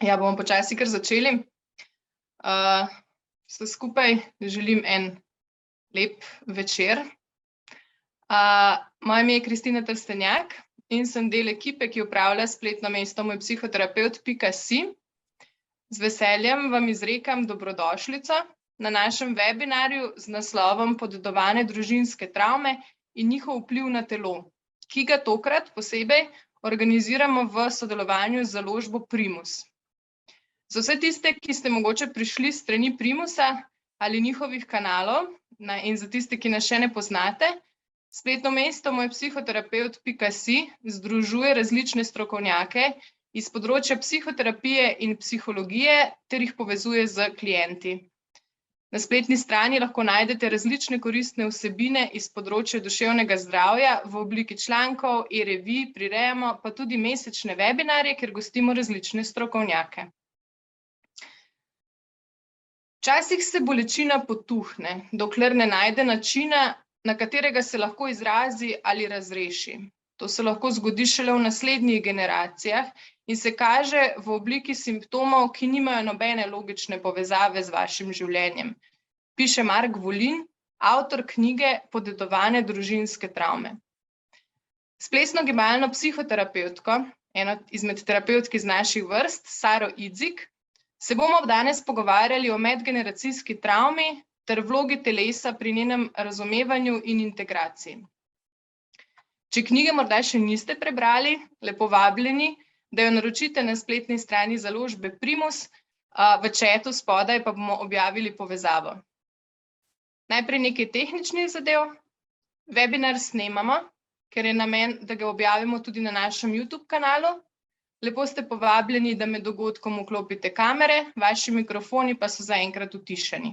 Ja, bomo počasi kar začeli. Vse skupaj želim en lep večer. Moje ime je Kristina Trstenjak in sem del ekipe, ki upravlja spletno mesto mojpsihoterapeut.si. Z veseljem vam izrekam dobrodošlico na našem webinarju z naslovom Podedovane družinske travme in njihov vpliv na telo, ki ga tokrat posebej organiziramo v sodelovanju z založbo Primus. Za vse tiste, ki ste mogoče prišli s strani Primusa ali njihovih kanalov, in za tiste, ki nas še ne poznate, spletno mesto mojpsihoterapeut.si združuje različne strokovnjake iz področja psihoterapije in psihologije ter jih povezuje z klienti. Na spletni strani lahko najdete različne koristne vsebine iz področja duševnega zdravja v obliki člankov, e-revij, prirejamo pa tudi mesečne webinarje, kjer gostimo različne strokovnjake. Včasih se bolečina potuhne, dokler ne najde načina, na katerega se lahko izrazi ali razreši. To se lahko zgodi šele v naslednjih generacijah in se kaže v obliki simptomov, ki nimajo nobene logične povezave z vašim življenjem. Piše Mark Volin, avtor knjige Podedovane družinske travme. S plesno-gibalno psihoterapevtko, eno izmed terapevtk iz naših vrst, Saro Idzik, se bomo danes pogovarjali o medgeneracijski travmi ter vlogi telesa pri njenem razumevanju in integraciji. Če knjige morda še niste prebrali, lepo vabljeni, da jo naročite na spletni strani založbe Primus, v chatu spodaj pa bomo objavili povezavo. Najprej nekaj tehničnih zadev. Webinar snemamo, ker je namen, da ga objavimo tudi na našem YouTube kanalu. Lepo ste povabljeni, da med dogodkom vklopite kamere, vaši mikrofoni pa so zaenkrat utišani.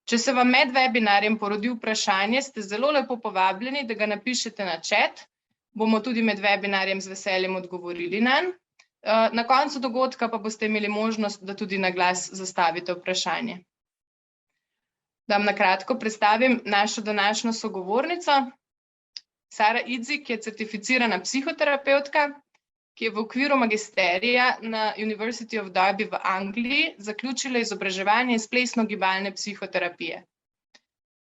Če se vam med webinarjem porodi vprašanje, ste zelo lepo povabljeni, da ga napišete na chat. Bomo tudi med webinarjem z veseljem odgovorili nanj. Na koncu dogodka pa boste imeli možnost, da tudi na glas zastavite vprašanje. Da vam na kratko predstavim našo današnjo sogovornico. Sara Idzik je certificirana psihoterapevtka, ki je v okviru magisterija na University of Derby v Angliji zaključila izobraževanje iz plesno-gibalne psihoterapije.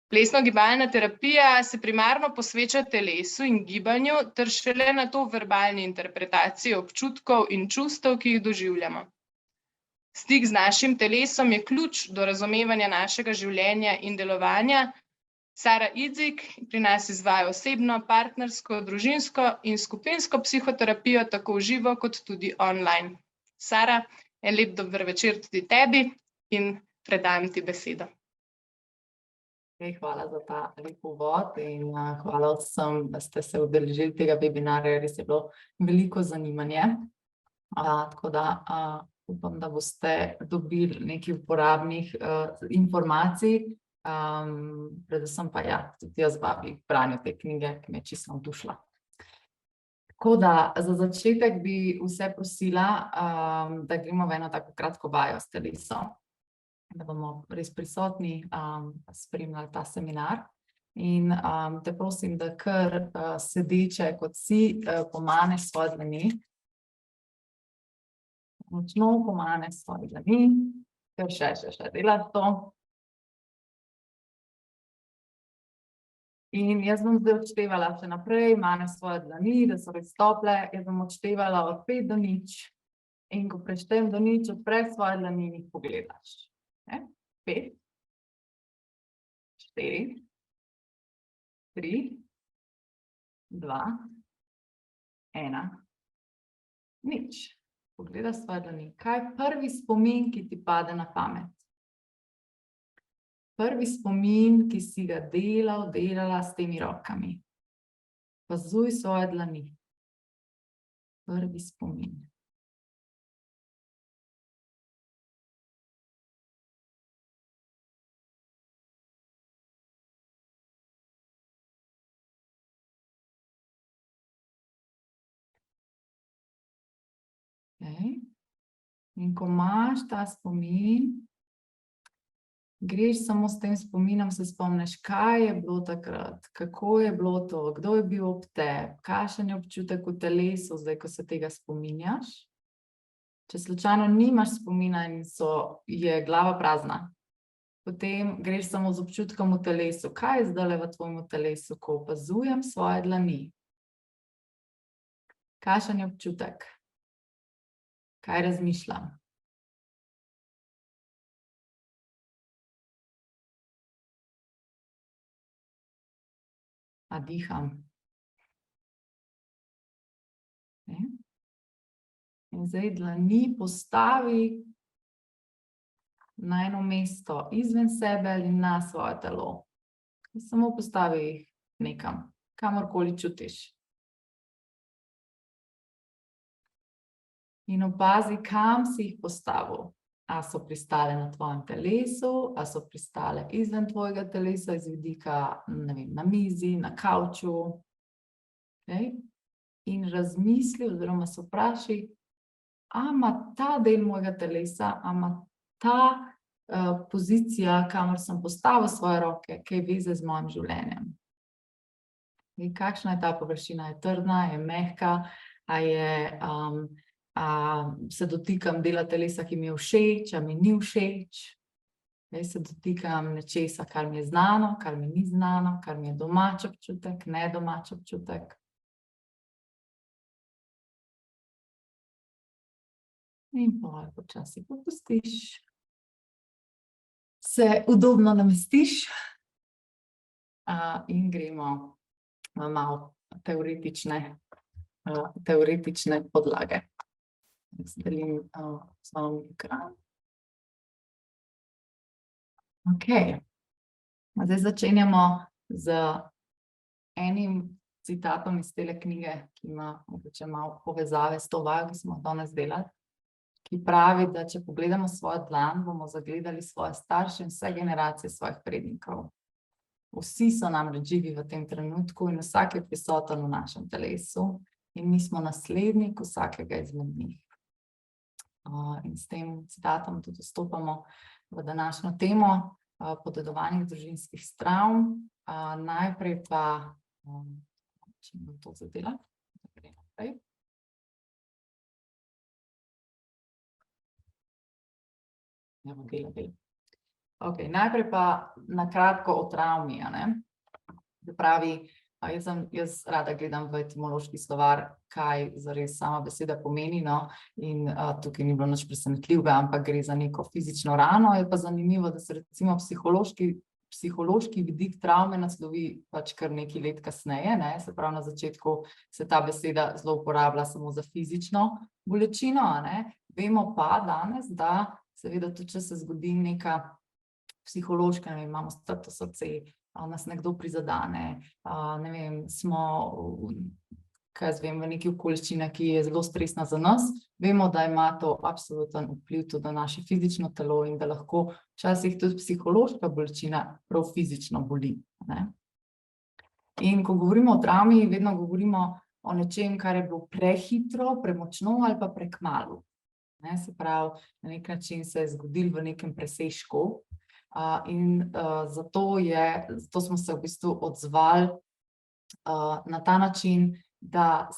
Plesno-gibalna terapija se primarno posveča telesu in gibanju ter šele nato verbalni interpretaciji občutkov in čustev, ki jih doživljamo. Stik z našim telesom je ključ do razumevanja našega življenja in delovanja. Sara Idzik pri nas izvaja osebno, partnersko, družinsko in skupinsko psihoterapijo tako v živo kot tudi online. Sara, en lep dober večer tudi tebi in predajam ti besedo. Hvala za ta lep uvod in hvala vsem, da ste se udeležili tega webinarja, res je bilo veliko zanimanje. Tako da upam, da boste dobili nekaj uporabnih informacij. Predvsem pa tudi jaz vabim k branju te knjige, ki me je čisto navdušila. Tako da za začetek bi vse prosila, da gremo v eno tako kratko vajo s telesom, da bomo res prisotni spremljali ta seminar. In te prosim, da kar sedeče kot si pomaneš svoje dlani. Močno pomaneš svoje dlani, ker še delaš to. In jaz bom zdaj odštevala še naprej, maneš svoje dlani, da so res tople. Jaz bom odštevala od 5 do 0 in ko preštejem do 0, odpreš svoje dlani in jih pogledaš. 5, 4, 3, 2, 1, 0. Pogledaš svoje dlani. Kaj je prvi spomin, ki ti pade na pamet? Prvi spomin, ki si ga delala s temi rokami. Opazuj svoje dlani. Prvi spomin. In ko imaš ta spomin, greš samo s tem spominom, se spomniš, kaj je bilo takrat, kako je bilo to, kdo je bil ob tebi, kakšen je občutek v telesu, zdaj, ko se tega spominjaš. Če slučajno nimaš spomina in je glava prazna, potem greš samo z občutkom v telesu. Kaj je zdajle v tvojem telesu, ko opazujem svoje dlani? Kakšen je občutek? Kaj razmišljam? A diham? In zdaj dlani postavi na eno mesto, izven sebe ali na svoje telo. Samo postavi jih nekam, kamorkoli čutiš. In opazi, kam si jih postavil. A so pristale na tvojem telesu, a so pristale izven tvojega telesa, iz vidika, ne vem, na mizi, na kavču. Okay? In razmisli oziroma se vprašaj, a ima ta del mojega telesa, a ima ta pozicija, kamor sem postavil svoje roke, kaj veze z mojim življenjem. In kakšna je ta površina? Je trdna, je mehka, a se dotikam dela telesa, ki mi je všeč, a mi ni všeč. Se dotikam nečesa, kar mi je znano, kar mi ni znano, kar mi je domač občutek, nedomač občutek. In počasi popustiš. Se udobno namestiš in gremo malo teoretične podlage. Delim svoj ekran. Ok. Zdaj začenjamo z enim citatom iz tele knjige, ki ima mogoče malo povezave s to vajo, ki smo danes delali, ki pravi, da če pogledamo svojo dlan, bomo zagledali svoje starše in vse generacije svojih prednikov. Vsi so namreč živi v tem trenutku in vsak je prisoten v našem telesu in mi smo naslednik vsakega izmed njih. In s tem citatom tudi vstopamo v današnjo temo podedovanih družinskih travm. Najprej pa, če bom to zadela, da gre naprej. Ok, najprej pa na kratko o travmi, a ne? Se pravi, jaz rada gledam v etimološki slovar, kaj zares sama beseda pomeni, no, in tukaj ni bilo nič presenetljivega, ampak gre za neko fizično rano. Je pa zanimivo, da se recimo psihološki vidik travme naslovi pač kar nekaj let kasneje, ne, se pravi na začetku se ta beseda zelo uporablja samo za fizično bolečino, a ne. Vemo pa danes, da seveda tudi, če se zgodi neka psihološka, ne vem, imamo strto srce, nas nekdo prizadene, ne vem, smo, kaj jaz vem, v neki okoliščini, ki je zelo stresna za nas, vemo, da ima to absoluten vpliv tudi na naše fizično telo in da lahko včasih tudi psihološka bolečina prav fizično boli, ne. In ko govorimo o travmi, vedno govorimo o nečem, kar je bilo prehitro, premočno ali pa prekmalu. Ne, se pravi, na nek način se je zgodil v nekem presežku. In zato smo se v bistvu odzvali na ta način, da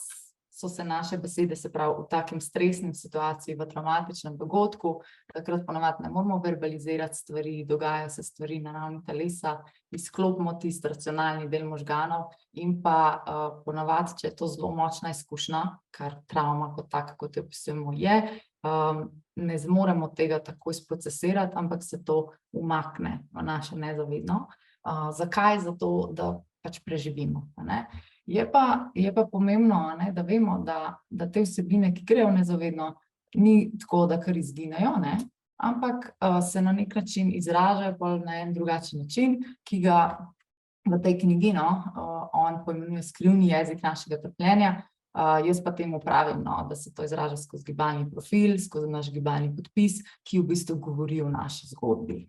so se naše besede, se pravi, v takem stresnem situaciji, v travmatičnem dogodku, takrat ponavadi ne moramo verbalizirati stvari, dogajajo se stvari na ravni telesa, izklopimo tisti racionalni del možganov in pa ponavadi, če je to zelo močna izkušnja, kar travma kot taka, kot jo opisujemo, je, ne zmoremo tega takoj sprocesirati, ampak se to umakne v naše nezavedno. Zakaj? Zato, da pač preživimo, ne? Je pa pomembno, ne, da vemo, da te vsebine, ki grejo v nezavedno, ni tako, da kar izginejo, ne, ampak se na nek način izražajo bolj na en drugačen način, ki ga v tej knjigi, no, on poimenuje skrivni jezik našega trpljenja. Jaz pa temu pravim, no, da se to izraža skozi gibalni profil, skozi naš gibalni podpis, ki v bistvu govori o naši zgodbi,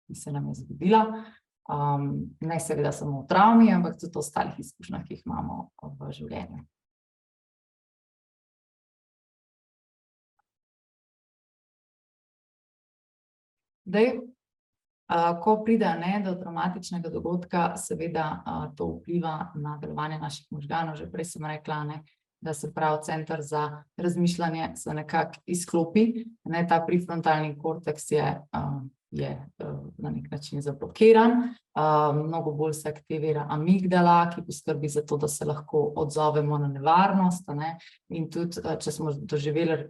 ki se nam je zgodila. Ne seveda samo v travmi, ampak tudi v ostalih izkušnjah, ki jih imamo v življenju. Zdaj, ko pride, ne, do travmatičnega dogodka, seveda to vpliva na delovanje naših možganov, že prej sem rekla, ne, da se pravi center za razmišljanje se nekako izklopi. Ta prefrontalni korteks je na nek način zablokiran, mnogo bolj se aktivira amigdala, ki poskrbi za to, da se lahko odzovemo na nevarnost, in tudi, če smo doživeli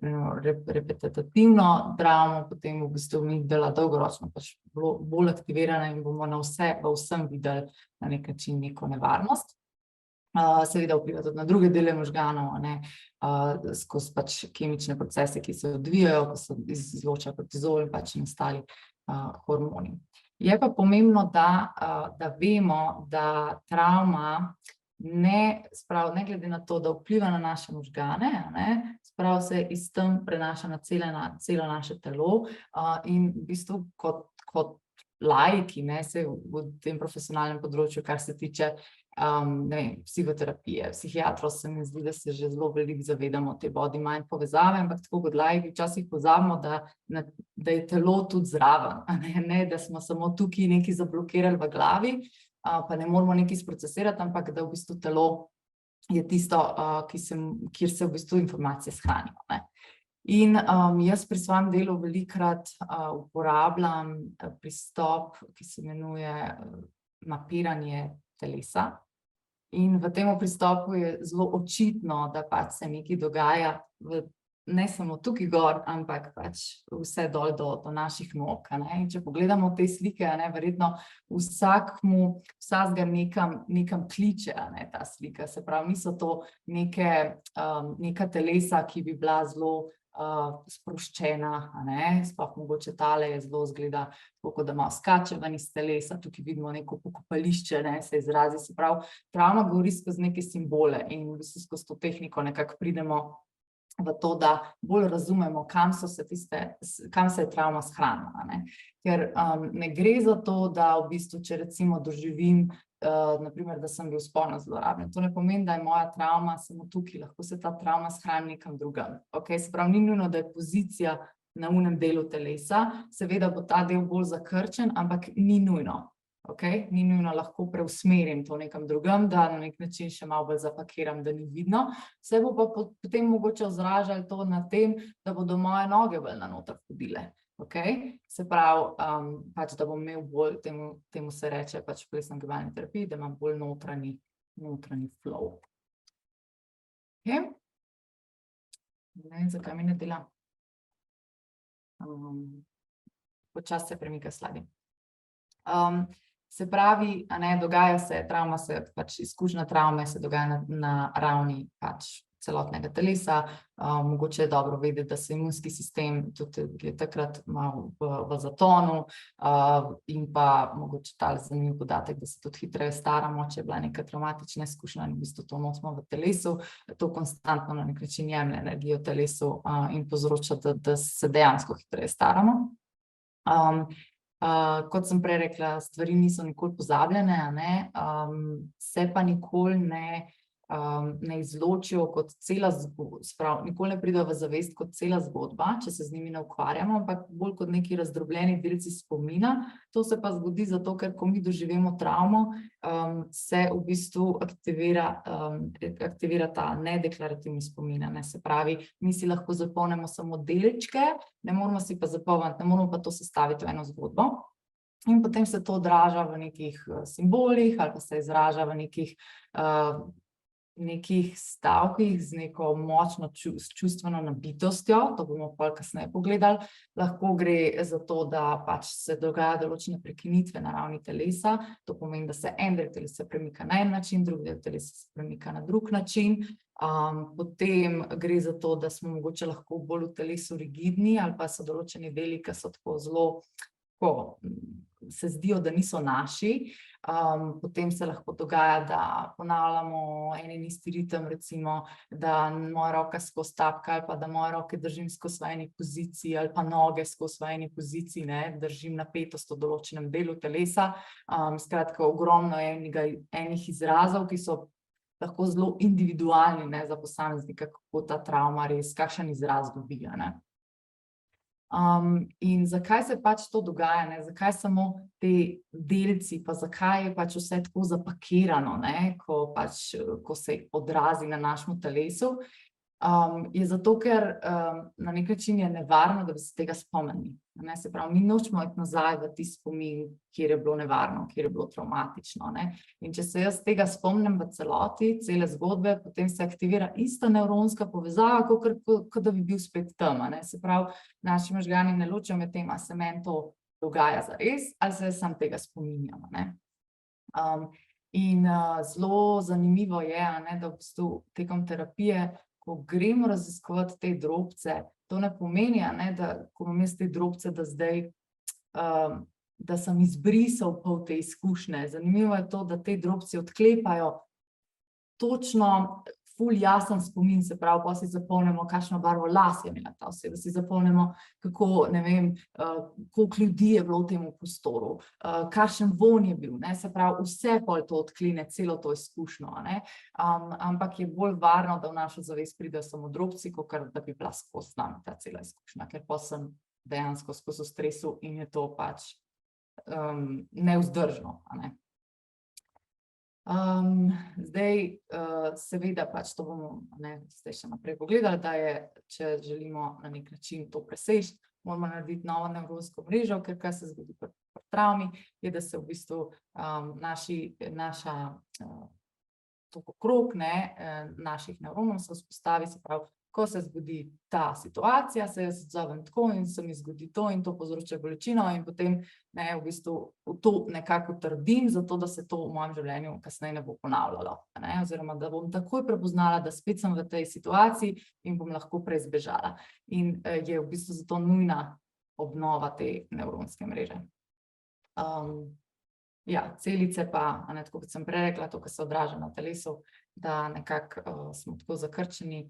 repetitivno travmo, potem v bistvu amigdala dolgoročno pač bolj aktivirana in bomo v vsem videli na nek način neko nevarnost. Seveda vpliva tudi na druge dele možganov, skozi pač kemične procese, ki se odvijajo, ko se izloča kortizol in pač ostali hormoni. Je pa pomembno, da vemo, da travma ne glede na to, da vpliva na naše možgane, se iz tam prenaša na celo naše telo, in v bistvu kot laiki, se v tem profesionalnem področju, kar se tiče psihoterapije, psihiatrov, se mi zdi, da se že zelo veliko zavedamo te body-mind povezave, ampak tako kot laiki včasih pozabimo, da je telo tudi zraven, da smo samo tukaj nekaj zablokirali v glavi, pa ne moramo nekaj sprocesirati, ampak da v bistvu telo je tisto, kjer se v bistvu informacije shranijo. In jaz pri svojem delu velikokrat uporabljam pristop, ki se imenuje mapiranje telesa. In v tem pristopu je zelo očitno, da pač se nekaj dogaja ne samo tukaj gor, ampak pač vse dol do naših nog. In če pogledamo te slike, verjetno vsakega nekam kliče ta slika. Se pravi, niso to neka telesa, ki bi bila zelo sproščena, sploh mogoče tale je zelo zgleda, kot da malo skače ven iz telesa, tukaj vidimo neko pokopališče, se izrazi, se pravi, travma govori skozi neke simbole in v bistvu skozi to tehniko nekako pridemo v to, da bolj razumemo, kam se je travma shranila. Ker ne gre za to, da v bistvu, če recimo doživim, naprimer, da sem bil spolno zlorabljen. To ne pomeni, da je moja travma samo tukaj, lahko se ta travma shrani nekam drugam. Se pravi, ni nujno, da je pozicija na unem delu telesa, seveda bo ta del bolj zakrčen, ampak ni nujno. Ni nujno, lahko preusmerim to nekam drugam, da na nek način še malo bolj zapakiram, da ni vidno. Se bo pa potem mogoče odražalo to na tem, da bodo moje noge bolj na noter hodile. Se pravi, pač, da bom imel bolj, temu se reče pač v plesno-gibalni terapiji, da imam bolj notranji flow. Ne vem, zakaj mi ne dela. Počasi se premika sladi. Se pravi, dogaja se, travma se, pač izkušnja travme se dogaja na ravni pač celotnega telesa, mogoče je dobro vedeti, da se imunski sistem tudi je takrat malo v zatonu, in pa mogoče ta zanimiv podatek, da se tudi hitreje staramo, če je bila neka travmatična izkušnja in v bistvu to nosimo v telesu, to konstantno na nek način jemlje energijo v telesu in povzroča, da se dejansko hitreje staramo. Kot sem prej rekla, stvari niso nikoli pozabljene, se pa nikoli ne izločijo kot cela zgodba, nikoli ne pridejo v zavest kot cela zgodba, če se z njimi ne ukvarjamo, ampak bolj kot neki razdrobljeni delci spomina. To se pa zgodi zato, ker ko mi doživimo travmo, se v bistvu aktivira ta nedeklarativni spomin, se pravi, mi si lahko zapomnimo samo delčke, ne moramo si pa zapomniti, ne moramo pa to sestaviti v eno zgodbo. In potem se to odraža v nekih simbolih ali pa se izraža v nekih stavkih z neko močno čustveno nabitostjo, to bomo pol kasneje pogledali. Lahko gre za to, da pač se dogajajo določene prekinitve na ravni telesa, to pomeni, da se en del telesa premika na en način, drugi del telesa se premika na drug način. Potem gre za to, da smo mogoče lahko bolj v telesu rigidni ali pa so določeni deli, ki so tako zelo, se zdijo, da niso naši. Potem se lahko dogaja, da ponavljamo en in isti ritem, recimo, da moja roka skozi tapka ali pa da moje roke držim skozi v eni poziciji ali pa noge skozi v eni poziciji, držim napetost v določenem delu telesa. Skratka, ogromno enih izrazov, ki so lahko zelo individualni za posameznika, kako ta travma res, kakšen izraz dobi. In zakaj se pač to dogaja, ne? Zakaj samo te delci, pa zakaj je pač vse tako zapakirano, ne? Ko se odrazi na našem telesu, je zato, ker na nek način je nevarno, da bi se tega spomnili. Ne? Se pravi, mi nočemo iti nazaj v tisti spomin, kjer je bilo nevarno, kjer je bilo travmatično, ne? In če se jaz tega spomnim v celoti, cele zgodbe, potem se aktivira ista nevronska povezava, kot da bi bil spet tam, ne? Se pravi, naši možgani ne ločijo med tem, a se meni to dogaja zares, ali se sam tega spominjam, ne? In zelo zanimivo je, ne, da v bistvu tekom terapije, ko gremo raziskovati te drobce, to ne pomeni, ne, da ko imam jaz te drobce, da zdaj, da sem izbrisal pol te izkušnje. Zanimivo je to, da te drobci odklepajo točno ful jasen spomin, se pravi, pa si zapomnimo, kakšno barvo las je imela ta oseba, si zapomnimo, kako, ne vem, koliko ljudi je bilo v tem prostoru, kakšen vonj je bil, ne, se pravi, vse pol to odklene, celo to izkušnjo, ne, ampak je bolj varno, da v našo zavest pridejo samo drobci, kakor da bi bila skozi nami ta cela izkušnja, ker pa sem dejansko skozi v stresu in je to pač nevzdržno, a ne. Zdaj, seveda pač to bomo, ne, zdaj še naprej pogledali, da je, če želimo na nek način to preseči, moramo narediti novo nevronsko mrežo, ker kaj se zgodi pri travmi, je, da se v bistvu naša tokokrog, ne, naših nevronov se vzpostavi, se pravi, ko se zgodi ta situacija, se jaz odzovem tako in se mi zgodi to in to povzroča bolečino in potem, ne, v bistvu to nekako trdim, zato da se to v mojem življenju kasneje ne bo ponavljalo, ne, oziroma da bom takoj prepoznala, da spet sem v tej situaciji in bom lahko prej zbežala. In je v bistvu zato nujna obnova te nevronske mreže. Ja, celice pa, ne, tako kot sem prej rekla, to, kar se odraža na telesu, da nekako smo tako zakrčeni,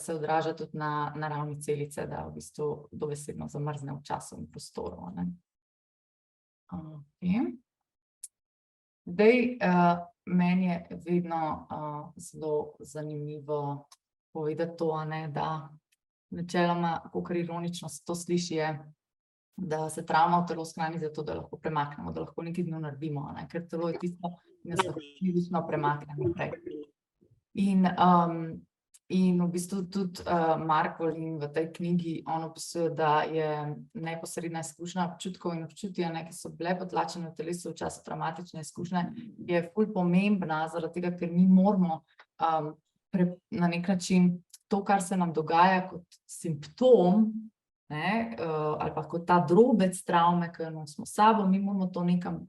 se odraža tudi na ravni celice, da v bistvu dobesedno zamrzne v času in prostoru, ne. Zdaj, meni je vedno zelo zanimivo povedati to, ne, da načeloma, kakor ironično se to sliši, je, da se travma v telo shrani zato, da lahko premaknemo, da lahko nekaj z njo naredimo, ne, ker telo je tisto, ki nas lahko fizično premakne naprej. In v bistvu tudi Mark Volin v tej knjigi, on opisuje, da je neposredna izkušnja občutkov in občutja, ne, ki so bile potlačene v telesu v času travmatične izkušnje, je ful pomembna, zaradi tega, ker mi moramo na nek način to, kar se nam dogaja kot simptom, ne, ali pa kot ta drobec travme, ki jo nosimo s sabo, mi moramo to nekam,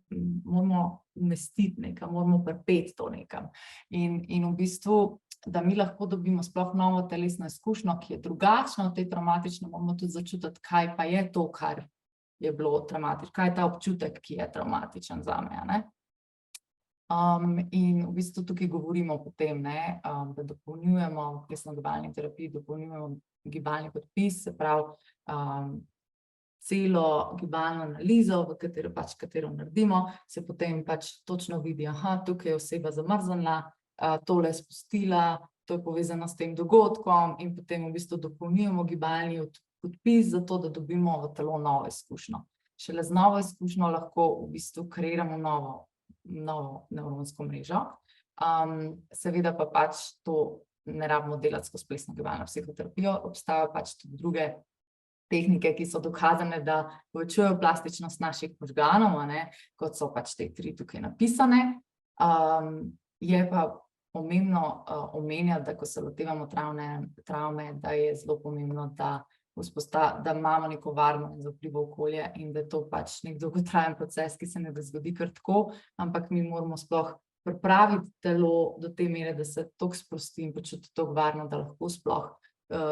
moramo umestiti nekam, moramo pripeti to nekam. In v bistvu, da mi lahko dobimo sploh novo telesno izkušnjo, ki je drugačna od te travmatične, moramo tudi začutiti, kaj pa je to, kar je bilo travmatično, kaj je ta občutek, ki je travmatičen zame, a ne. In v bistvu tukaj govorimo potem, ne, da dopolnjujemo v plesno-gibalni terapiji, dopolnjujemo gibalni podpis, se pravi, celo gibalno analizo, katero naredimo, se potem pač točno vidi, tukaj je oseba zamrznila, tole je spustila, to je povezano s tem dogodkom in potem v bistvu dopolnjujemo gibalni podpis, zato da dobimo v telo novo izkušnjo. Šele z novo izkušnjo lahko v bistvu kreiramo novo nevronsko mrežo. Seveda pa pač to ne rabimo delati skozi plesno-gibalno psihoterapijo, obstajajo pač tudi druge tehnike, ki so dokazane, da povečujejo plastičnost naših možganov, ne, kot so pač te 3 tukaj napisane. Je pa pomembno omenjati, da ko se lotevamo travme, da je zelo pomembno, da imamo neko varno in zaupljivo okolje in da je to pač nek dolgotrajen proces, ki se ne zgodi kar tako, ampak mi moramo sploh pripraviti telo do te mere, da se toliko sprosti in počuti toliko varno, da lahko sploh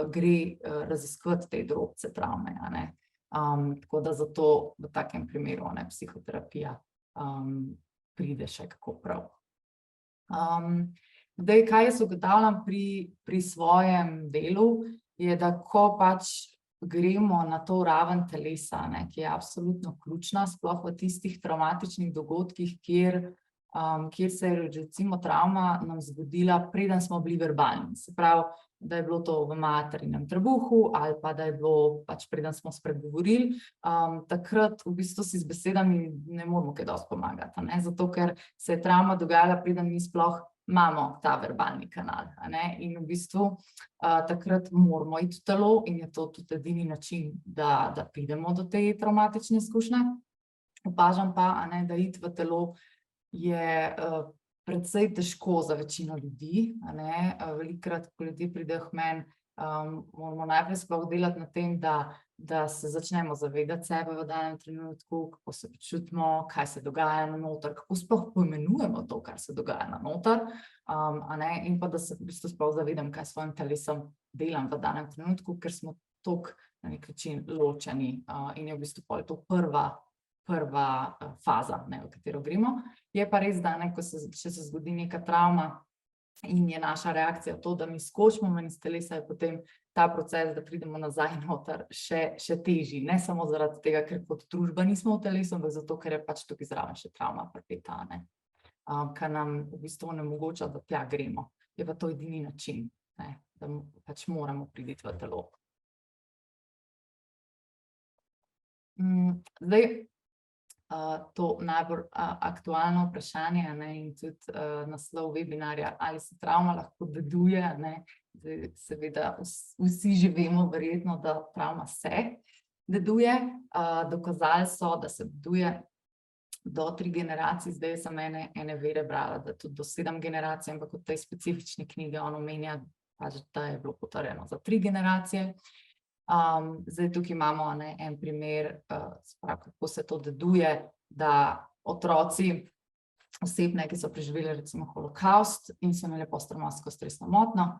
gre raziskovati te drobce travme, a ne. Tako da zato v takem primeru, ne, psihoterapija pride še kako prav. Zdaj, kaj jaz ugotavljam pri svojem delu, je, da ko pač gremo na to raven telesa, ne, ki je absolutno ključna, sploh v tistih travmatičnih dogodkih, kjer kjer se je recimo travma nam zgodila, preden smo bili verbalni. Se pravi, da je bilo to v materinem trebuhu ali pa da je bilo pač preden smo spregovorili, takrat v bistvu si z besedami ne moramo kaj dosti pomagati, ne? Zato ker se je travma dogajala, preden mi sploh imamo ta verbalni kanal, ne? In v bistvu takrat moramo iti v telo in je to tudi edini način, da pridemo do te travmatične izkušnje. Opažam pa, ne, da iti v telo je precej težko za večino ljudi, ne? Velikokrat, ko ljudje pridejo k meni, moramo najprej sploh delati na tem, da se začnemo zavedati sebe v danem trenutku, kako se počutimo, kaj se dogaja na noter, kako sploh poimenujemo to, kar se dogaja na noter, ne? In pa da se v bistvu sploh zavedam, kaj s svojim telesom delam v danem trenutku, ker smo toliko na nek način ločeni in je v bistvu pol to prva faza, ne, v katero gremo. Je pa res, da ne, če se zgodi neka travma in je naša reakcija to, da mi skočimo ven iz telesa, je potem ta proces, da pridemo nazaj noter, še težji. Ne samo zaradi tega, ker kot družba nismo v telesu, ampak zato, ker je pač tukaj zraven še travma pripeta, ne, kar nam v bistvu onemogoča, da tja gremo. Je pa to edini način, ne, da pač moramo priti v telo. Zdaj, to najbolj aktualno vprašanje, ne, in tudi naslov webinarja, ali se travma lahko deduje, ne. Zdaj, seveda vsi že vemo verjetno, da travma se deduje. Dokazali so, da se deduje do 3 generacij, zdaj sem ene vere brala, da tudi do 7 generacij, ampak v tej specifični knjigi on omenja, pač, da je bilo potrjeno za 3 generacije. Zdaj tukaj imamo, ne, en primer, kako se to deduje, da otroci oseb, ki so preživeli recimo holokavst in so imeli postravmatsko stresno motnjo,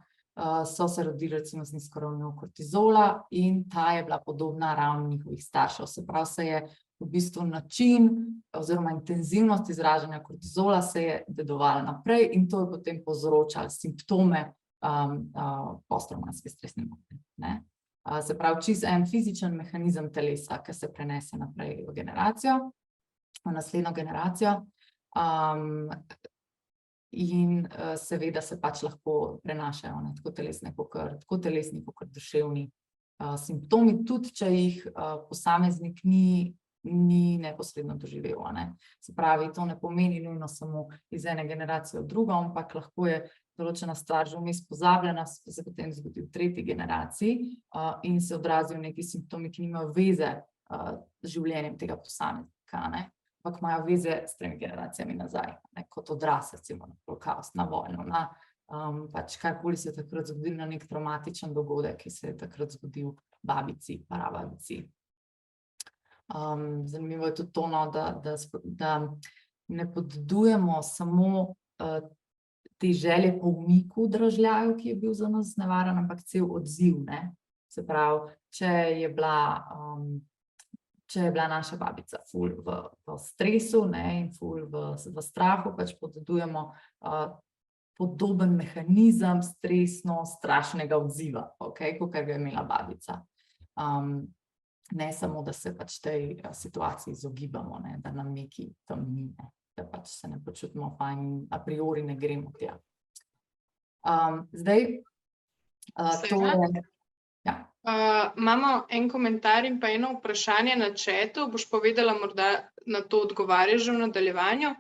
so se rodili recimo z nizko ravnjo kortizola in ta je bila podobna ravni njihovih staršev. Se pravi, se je v bistvu način oziroma intenzivnost izražanja kortizola se je dedovala naprej in to je potem povzročalo simptome postravmatske stresne motnje, ne. Se pravi, čisto en fizičen mehanizem telesa, ki se prenese naprej v generacijo, v naslednjo generacijo. In seveda se pač lahko prenašajo, ne, tako telesni kakor duševni simptomi, tudi če jih posameznik ni neposredno doživel, ne. Se pravi, to ne pomeni nujno samo iz ene generacije v drugo, ampak lahko je določena stvar že vmes pozabljena, se potem zgodi v 3. generaciji in se odrazijo neki simptomi, ki nimajo veze z življenjem tega posameznika, ne, ampak imajo veze s 3 generacijami nazaj, ne, kot odraz, recimo na holokavst, na vojno, na pač karkoli se je takrat zgodilo, na nek travmatičen dogodek, ki se je takrat zgodil babici, prababici. Zanimivo je tudi to, no, da ne podedujemo samo te želje po umiku dražljaju, ki je bil za nas nevaren, ampak cel odziv, ne. Se pravi, če je bila naša babica ful v stresu, ne, in ful v strahu, pač podedujemo podoben mehanizem stresno-strašnega odziva, okej, kakor ga je imela babica. Ne samo, da se pač tej situaciji izogibamo, ne, da nam nekaj tam ni, ne. Da pač se ne počutimo fajn in a priori ne gremo tja. Zdaj, to je... Ja. Imamo en komentar in pa eno vprašanje na chatu, boš povedala, morda na to odgovarjaš že v nadaljevanju.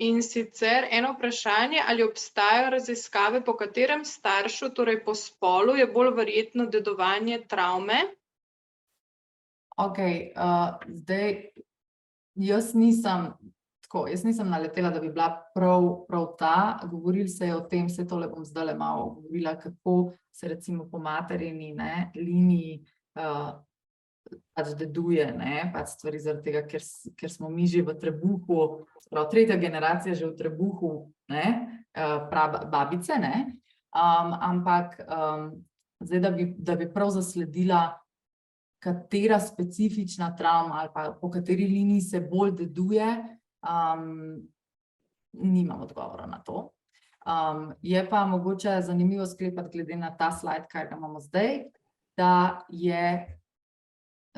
In sicer eno vprašanje, ali obstajajo raziskave, po katerem staršu, torej po spolu, je bolj verjetno dedovanje travme? Okej, zdaj, jaz nisem naletela, da bi bila prav ta, govorili se je o tem, saj tole bom zdajle malo govorila, kako se recimo po materini, ne, liniji pač deduje, ne, pač stvari zaradi tega, ker smo mi že v trebuhu, se pravi, 3. generacija že v trebuhu, ne, babice, ne, ampak zdaj, da bi prav zasledila, katera specifična travma ali pa po kateri liniji se bolj deduje, nimam odgovora na to. Je pa mogoče zanimivo sklepati glede na ta slajd, kaj ga imamo zdaj, da je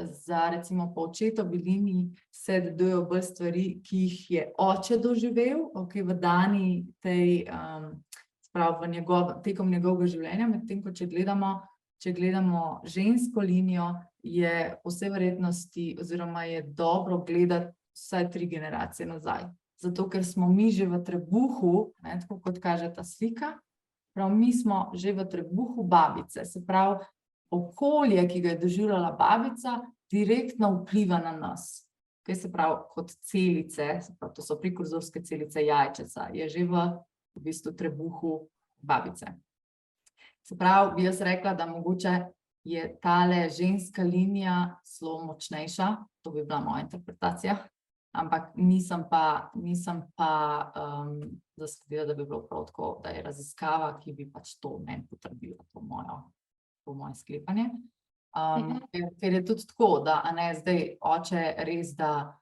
za recimo po očetovi liniji se dedujejo bolj stvari, ki jih je oče doživel, v dani tej, tekom njegovega življenja, medtem ko če gledamo žensko linijo, je po vsej verjetnosti oziroma je dobro gledati vsaj 3 generacije nazaj. Zato, ker smo mi že v trebuhu, tako kot kaže ta slika, mi smo že v trebuhu babice, se pravi, okolje, ki ga je doživljala babica, direktno vpliva na nas. Se pravi, kot celice, to so prekurzorske celice jajčeca, je že v bistvu trebuhu babice. Se pravi, bi jaz rekla, da mogoče je tale ženska linija zelo močnejša, to bi bila moja interpretacija, ampak nisem pa zasledila, da bi bilo prav tako, da je raziskava, ki bi pač to meni potrdila, to moje sklepanje. Ker je tudi tako, da zdaj oče res, da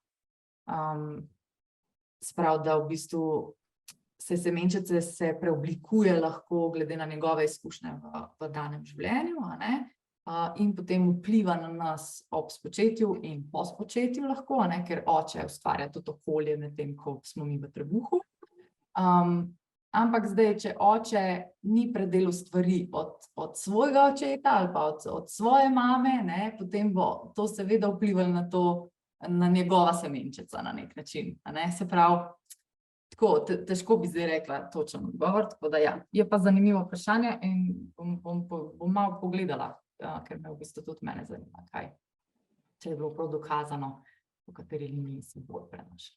sprav, da v bistvu se semenčice se preoblikuje lahko glede na njegove izkušnje v danem življenju, in potem vpliva na nas ob spočetju in po spočetju lahko, ker oče ustvarja tudi okolje medtem, ko smo mi v trebuhu. Ampak zdaj, če oče ni predelal stvari od svojega očeta ali pa od svoje mame, potem bo to seveda vplivalo na to, na njegova semenčica na nek način. Se pravi, tako, težko bi zdaj rekla točen odgovor, tako da ja. Je pa zanimivo vprašanje in bom malo pogledala, ker me v bistvu tudi mene zanima, kaj, če je bilo prav dokazano, v kateri liniji se bolj prenaša.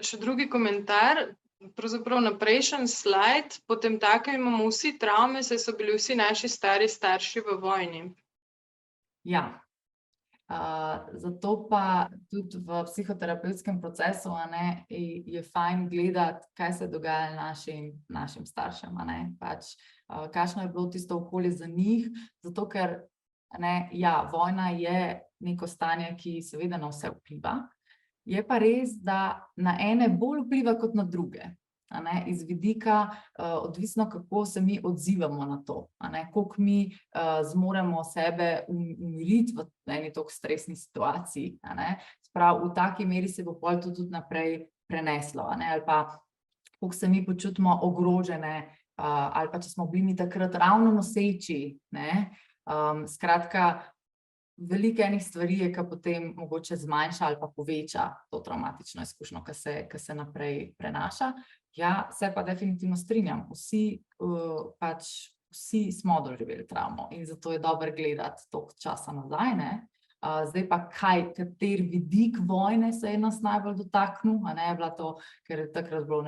Še drugi komentar, pravzaprav na prejšnji slajd, potem takem imamo vsi travme, saj so bili vsi naši stari starši v vojni. Ja. Zato pa tudi v psihoterapevtskem procesu je fajn gledati, kaj se dogaja našim staršem, pač, kakšno je bilo tisto okolje za njih, zato ker vojna je neko stanje, ki seveda na vse vpliva, je pa res, da na ene bolj vpliva kot na druge. Iz vidika, odvisno, kako se mi odzivamo na to, koliko mi zmoremo sebe umiriti v eni toliko stresni situaciji. Sprav, v taki meri se bo pol to tudi naprej preneslo, ali pa koliko se mi počutimo ogrožene, ali pa če smo bili mi takrat ravno noseči. Skratka, veliko enih stvari je, ki potem mogoče zmanjša ali pa poveča to travmatično izkušnjo, ki se naprej prenaša. Ja, se pa definitivno strinjam. Vsi smo doživeli travmo in zato je dobro gledati toliko časa nazaj. Zdaj pa kateri vidik vojne se je nas najbolj dotaknil, je bila to, ker je takrat bilo,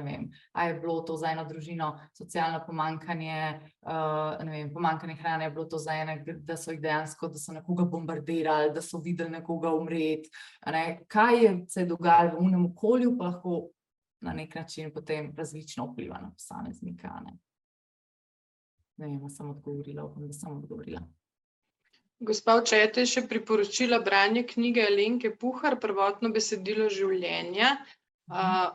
a je bilo to za eno družino socialno pomanjkanje, pomanjkanje hrane, je bilo to za ene, da so jih dejansko, da so nekoga bombardirali, da so videli nekoga umreti, kaj se je dogajalo v unem okolju, pa lahko na nek način potem različno vpliva na posameznika. Sem odgovorila, upam, da sem odgovorila. Gospa v chatu je še priporočila branje knjige Alenke Puhar, Prvotno besedilo življenja.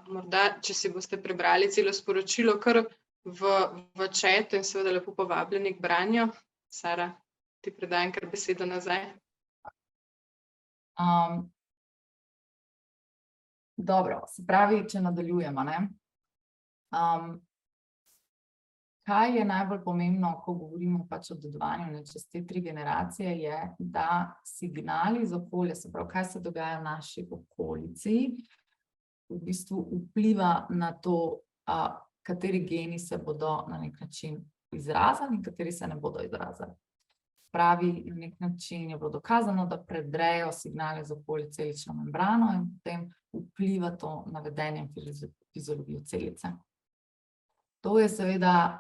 Morda, če si boste prebrali celo sporočilo kar v chatu in seveda lepo povabljeni k branju. Sara, ti predajam kar besedo nazaj. Dobro, se pravi, če nadaljujemo, kaj je najbolj pomembno, ko govorimo pač o dedovanju čez te 3 generacije, je, da signali iz okolja, se pravi, kaj se dogaja v naši okolici, v bistvu vpliva na to, kateri geni se bodo na nek način izrazili in kateri se ne bodo izrazili. Pravi, na nek način je bilo dokazano, da predrejo signale iz okolja celično membrano in potem vpliva to na vedenje in fiziologijo celice. To je seveda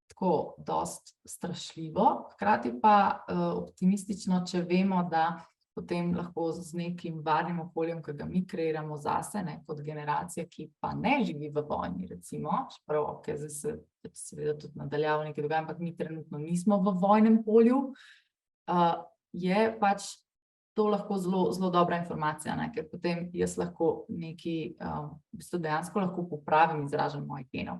tako dosti strašljivo, hkrati pa optimistično, če vemo, da potem lahko z nekim varnim okoljem, ki ga mi kreiramo zase, kot generacija, ki pa ne živi v vojni, recimo, čeprav, zdaj se seveda tudi nadaljavo nekaj dogaja, ampak mi trenutno nismo v vojnem polju, je pač to lahko zelo dobra informacija, ker potem jaz lahko dejansko lahko popravim izražen mojih genov.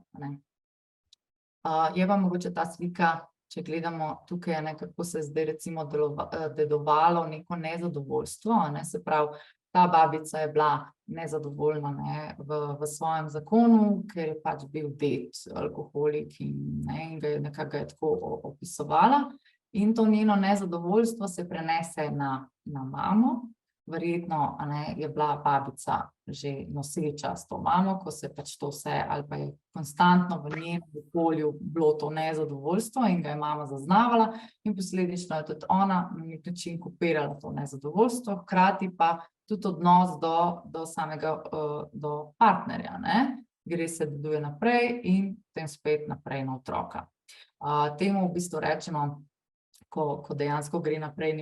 Je pa mogoče ta slika če gledamo tukaj, kako se je zdaj recimo dedovalo neko nezadovoljstvo, se pravi, ta babica je bila nezadovoljna v svojem zakonu, ker je pač bil ded alkoholik in ga je nekako tako opisovala. In to njeno nezadovoljstvo se prenese na mamo. Verjetno je bila babica že noseča s to mamo, ko se pač to vse, ali pa je konstantno v njenem okolju bilo to nezadovoljstvo in ga je mama zaznavala in posledično je tudi ona na nek način kopirala to nezadovoljstvo, hkrati pa tudi odnos do partnerja, gre se deduje naprej in potem spet naprej na otroka. Temu v bistvu rečemo, ko dejansko gre naprej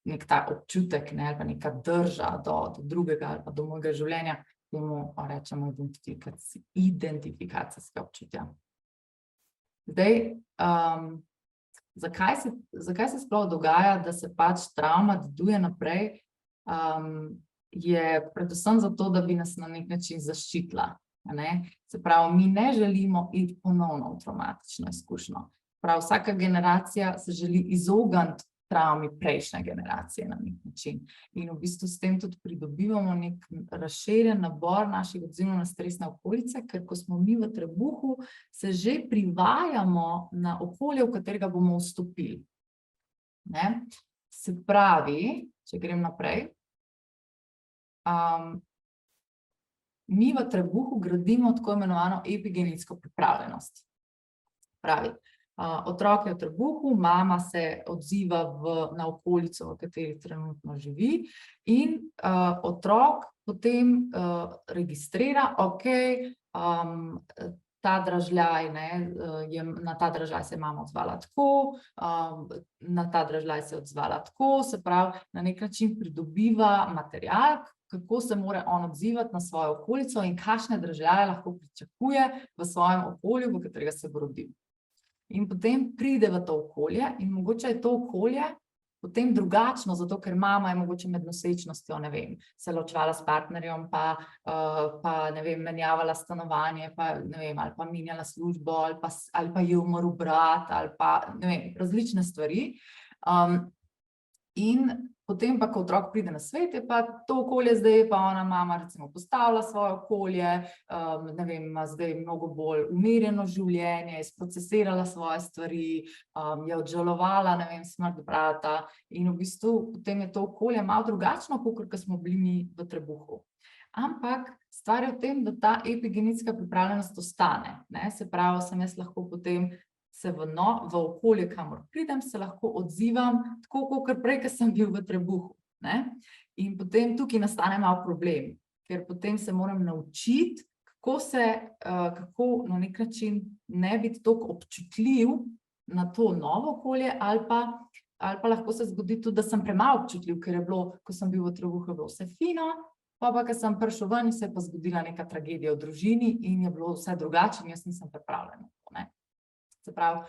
nek ta občutek, ali pa neka drža do drugega ali pa do mojega življenja, temu rečemo identifikacijska občutja. Zdaj, zakaj se sploh dogaja, da se pač travma deduje naprej, je predvsem zato, da bi nas na nek način zaščitila. Se pravi, mi ne želimo iti ponovno v travmatično izkušnjo. Prav, vsaka generacija se želi izogniti travmi prejšnje generacije na nek način. In v bistvu s tem tudi pridobivamo nek razširjen nabor naših odzivov na stresne okolice, ker ko smo mi v trebuhu, se že privajamo na okolje, v katerega bomo vstopili. Se pravi, če grem naprej, mi v trebuhu gradimo tako imenovano epigenetsko pripravljenost. Pravi, otrok je v trebuhu, mama se odziva na okolico, v kateri trenutno živi, in otrok potem registrira, ta dražljaj, na ta dražljaj se je mama odzvala tako, na ta dražljaj se je odzvala tako, se pravi, na nek način pridobiva material, kako se mora on odzivati na svojo okolico in kakšne dražljaje lahko pričakuje v svojem okolju, v katerega se bo rodil. In potem pride v to okolje in mogoče je to okolje potem drugačno, zato ker mama je mogoče med nosečnostjo, se ločevala s partnerjem, pa menjavala stanovanje, ali pa menjala službo, ali pa je umrl brat, ali pa različne stvari. In potem pa, ko otrok pride na svet, je pa to okolje zdaj, pa ona mama recimo postavila svoje okolje, ima zdaj mnogo bolj umirjeno življenje, je sprocesirala svoje stvari, je odžalovala, smrt brata in v bistvu potem je to okolje malo drugačno, kot smo bili mi v trebuhu. Ampak stvar je v tem, da ta epigenetska pripravljenost ostane, se pravi, sem jaz lahko potem se v okolje, kamor pridem, se lahko odzivam tako, kot prej, ko sem bil v trebuhu. In potem tukaj nastane malo problem, ker potem se moram naučiti, kako na nek način ne biti toliko občutljiv na to novo okolje, ali pa lahko se zgodi tudi, da sem premalo občutljiv, ker je bilo, ko sem bil v trebuhu, je bilo vse fino, pa ko sem prišel ven, se je pa zgodila neka tragedija v družini in je bilo vse drugače in jaz nisem pripravljen na to. Se pravi,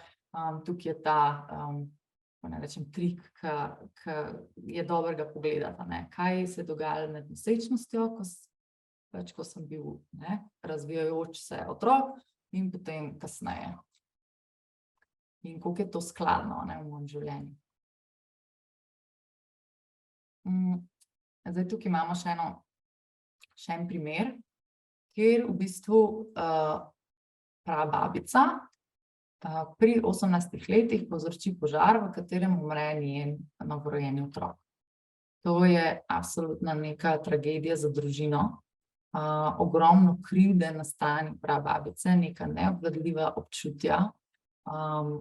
tukaj je ta, trik, ki je dobrega pogledati, kaj se je dogajalo med nosečnostjo, ko sem bil razvijajoč se otrok in potem kasneje. In koliko je to skladno v mojem življenju. Zdaj tukaj imamo še en primer, kjer v bistvu prababica pri 18 letih povzroči požar, v katerem umre njen novorojeni otrok. To je absolutna neka tragedija za družino, ogromno krivde nastane prababice, neka neobvladljiva občutja,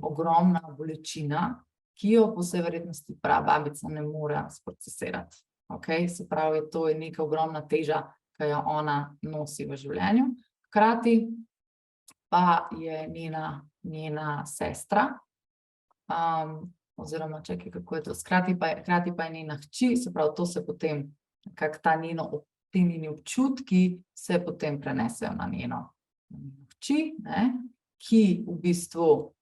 ogromna bolečina, ki jo po vsej verjetnosti prababica ne more sprocesirati. Se pravi, to je neka ogromna teža, ki jo ona nosi v življenju. Hkrati pa je njena sestra, oziroma čakaj, kako je to, hkrati pa je njena hči, se pravi, to se potem, ti njeni občutki se potem prenesejo na njeno hči, ki v bistvu,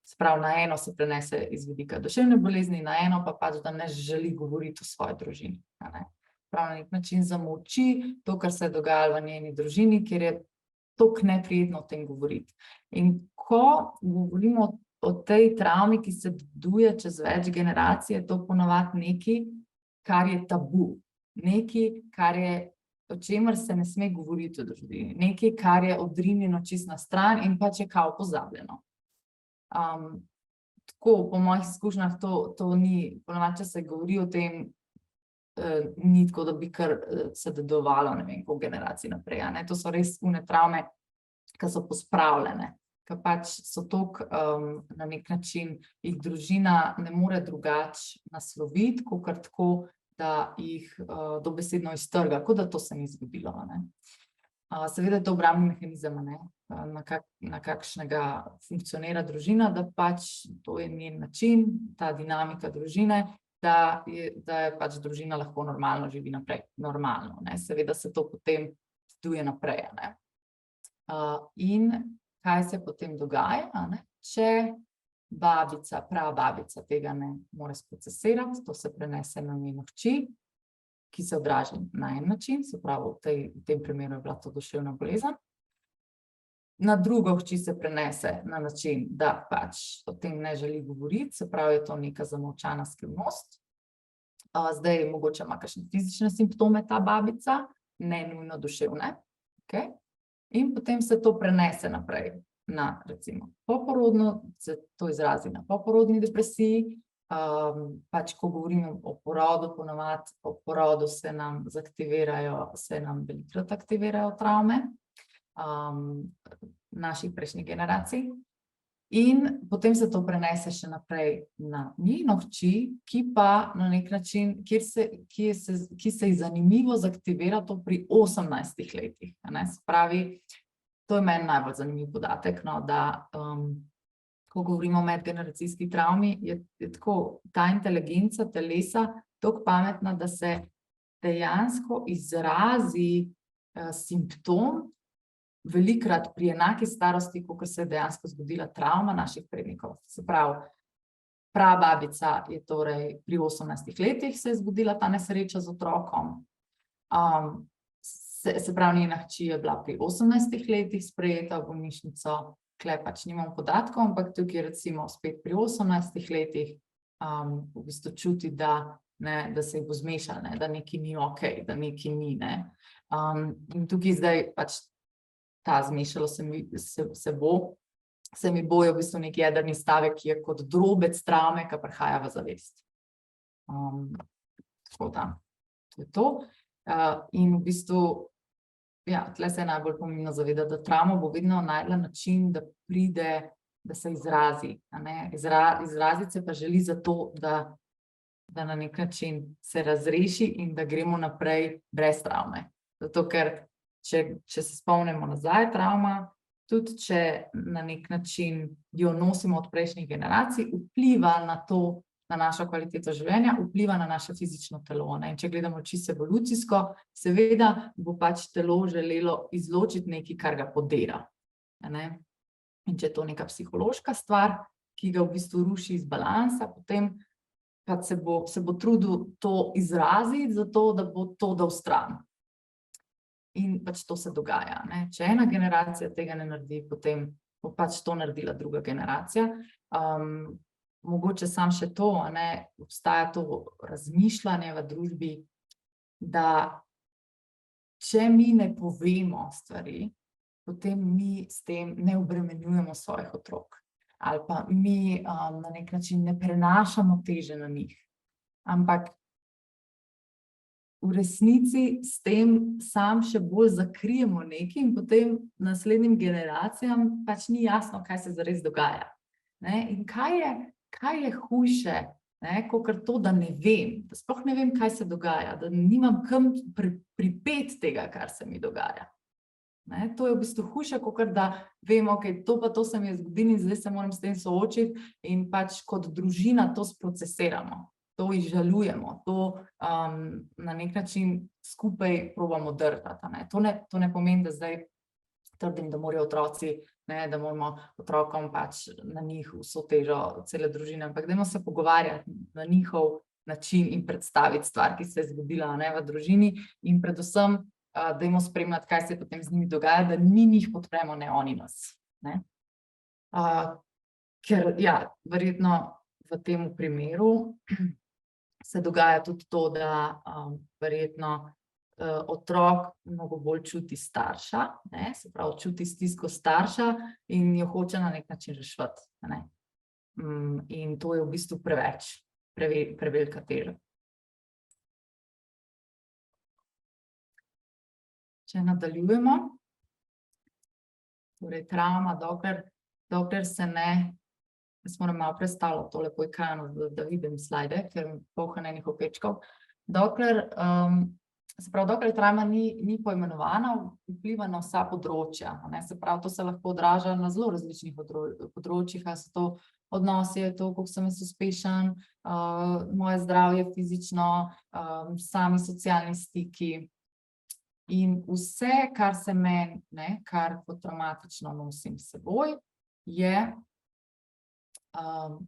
se pravi, na eno se prenese iz vidika duševne bolezni, na eno pa pač, da ne želi govoriti o svoji družini. Prav na nek način zamolči to, kar se je dogajalo v njeni družini, ker je toliko neprijetno o tem govoriti. In ko govorimo o tej travmi, ki se deduje čez več generacij, je to ponavadi nekaj, kar je tabu, nekaj, o čemer se ne sme govoriti v družini, nekaj, kar je odrinjeno čisto na stran in pač je kao pozabljeno. Tako, po mojih izkušnjah, to ni, ponavadi, če se govori o tem, ni tako, da bi kar se dedovalo, ne vem, koliko generacij naprej, a ne, to so res une travme, ki so pospravljene, ki pač so toliko, na nek način, jih družina ne more drugače nasloviti, kakor tako, da jih dobesedno iztrga, kot da to se ni zgodilo, a ne. Seveda je to obrambni mehanizem, a ne, na kakšnega funkcionira družina, da pač to je njen način, ta dinamika družine, da je pač družina lahko normalno živi naprej, normalno, ne, seveda se to potem deduje naprej, a ne. In kaj se potem dogaja, a ne, če babica, prababica tega ne more sprocesirati, to se prenese na njeno hči, ki se odraža na en način, se pravi, v tem primeru je bila to duševna bolezen. Na drugo hči se prenese na način, da pač o tem ne želi govoriti, se pravi, je to neka zamolčana skrivnost. Zdaj mogoče ima kakšne fizične simptome ta babica, ne nujno duševne, okej? In potem se to prenese naprej na, recimo, poporodno, se to izrazi na poporodni depresiji, pač ko govorimo o porodu, ponavadi o porodu se nam velikokrat aktivirajo travme, naših prejšnjih generacij. In potem se to prenese še naprej na njeno hči, ki pa na nek način, ki se ji zanimivo zaktivira to pri 18 letih, a ne, se pravi, to je meni najbolj zanimiv podatek, no, da ko govorimo o medgeneracijski travmi, je tako ta inteligenca telesa toliko pametna, da se dejansko izrazi simptom velikokrat pri enaki starosti, kakor se je dejansko zgodila travma naših prednikov. Se pravi, prababica je torej pri 18 letih se je zgodila ta nesreča z otrokom, se pravi, njena hči je bila pri 18 letih sprejeta v bolnišnico, tule pač nimam podatkov, ampak tukaj recimo spet pri 18 letih v bistvu čuti, da se jih bo zmešalo, da nekaj ni okej, da nekaj ni, ne. In tukaj zdaj pač ta zmešalo se mi bo je v bistvu neki jedrni stavek, ki je kot drobec travme, ki prihaja v zavest. Tako da, to je to. In v bistvu, ja, tule se je najbolj pomembno zavedati, da travma bo vedno našla način, da pride, da se izrazi, a ne, izraziti se pa želi zato, da na nek način se razreši in da gremo naprej brez travme. Zato, ker če se spomnimo nazaj, travma, tudi če na nek način jo nosimo od prejšnjih generacij, vpliva na to, na našo kvaliteto življenja, vpliva na naše fizično telo, ne. In če gledamo čisto evolucijsko, seveda bo pač telo želelo izločiti nekaj, kar ga podira, a ne. In če je to neka psihološka stvar, ki ga v bistvu ruši iz balansa, potem pač se bo trudil to izraziti, zato da bo to dal stran. In pač to se dogaja, ne. Če ena generacija tega ne naredi, potem bo pač to naredila druga generacija. Mogoče samo še to, a ne, obstaja to razmišljanje v družbi, da če mi ne povemo stvari, potem mi s tem ne obremenjujemo svojih otrok. Ali pa mi na nek način ne prenašamo teže na njih. Ampak v resnici s tem sam še bolj zakrijemo nekaj in potem naslednjim generacijam pač ni jasno, kaj se zares dogaja, ne. In kaj je hujše, ne, kakor to, da ne vem, da sploh ne vem, kaj se dogaja, da nimam kam pripeti tega, kar se mi dogaja. Ne, to je v bistvu hujše, kakor da vem, okej, to pa to se mi je zgodilo in zdaj se moram s tem soočiti in pač kot družina to sprocesiramo. To izžalujemo, to na nek način skupaj probamo drtati, ne. To ne pomeni, da zdaj trdim, da morajo otroci, ne, da moramo otrokom pač na njih vso težo cele družine, ampak dajmo se pogovarjati na njihov način in predstaviti stvar, ki se je zgodila, ne, v družini in predvsem dajmo spremljati, kaj se potem z njimi dogaja, da mi njih podpremo, ne oni nas. Ne? Ker ja, verjetno v tem primeru se dogaja tudi to, da verjetno otrok mnogo bolj čuti starša, ne? Se pravi, čuti stisko starša in jo hoče na nek način reševati. Ne? In to je v bistvu prevelika teža. Če nadaljujemo, torej travma, dokler se ne, jaz moram malo predstavljati tole po ekranu, da vidim slajde, ker polhane enih opečkov. Dokler travma ni poimenovana, vpliva na vsa področja. Ne? Se pravi, to se lahko odraža na zelo različnih področjih, a so to odnosi, je to, koliko sem jaz uspešen, moje zdravje fizično, sami socialni stiki. In vse, kar se meni, kar kot travmatično nosim s seboj, je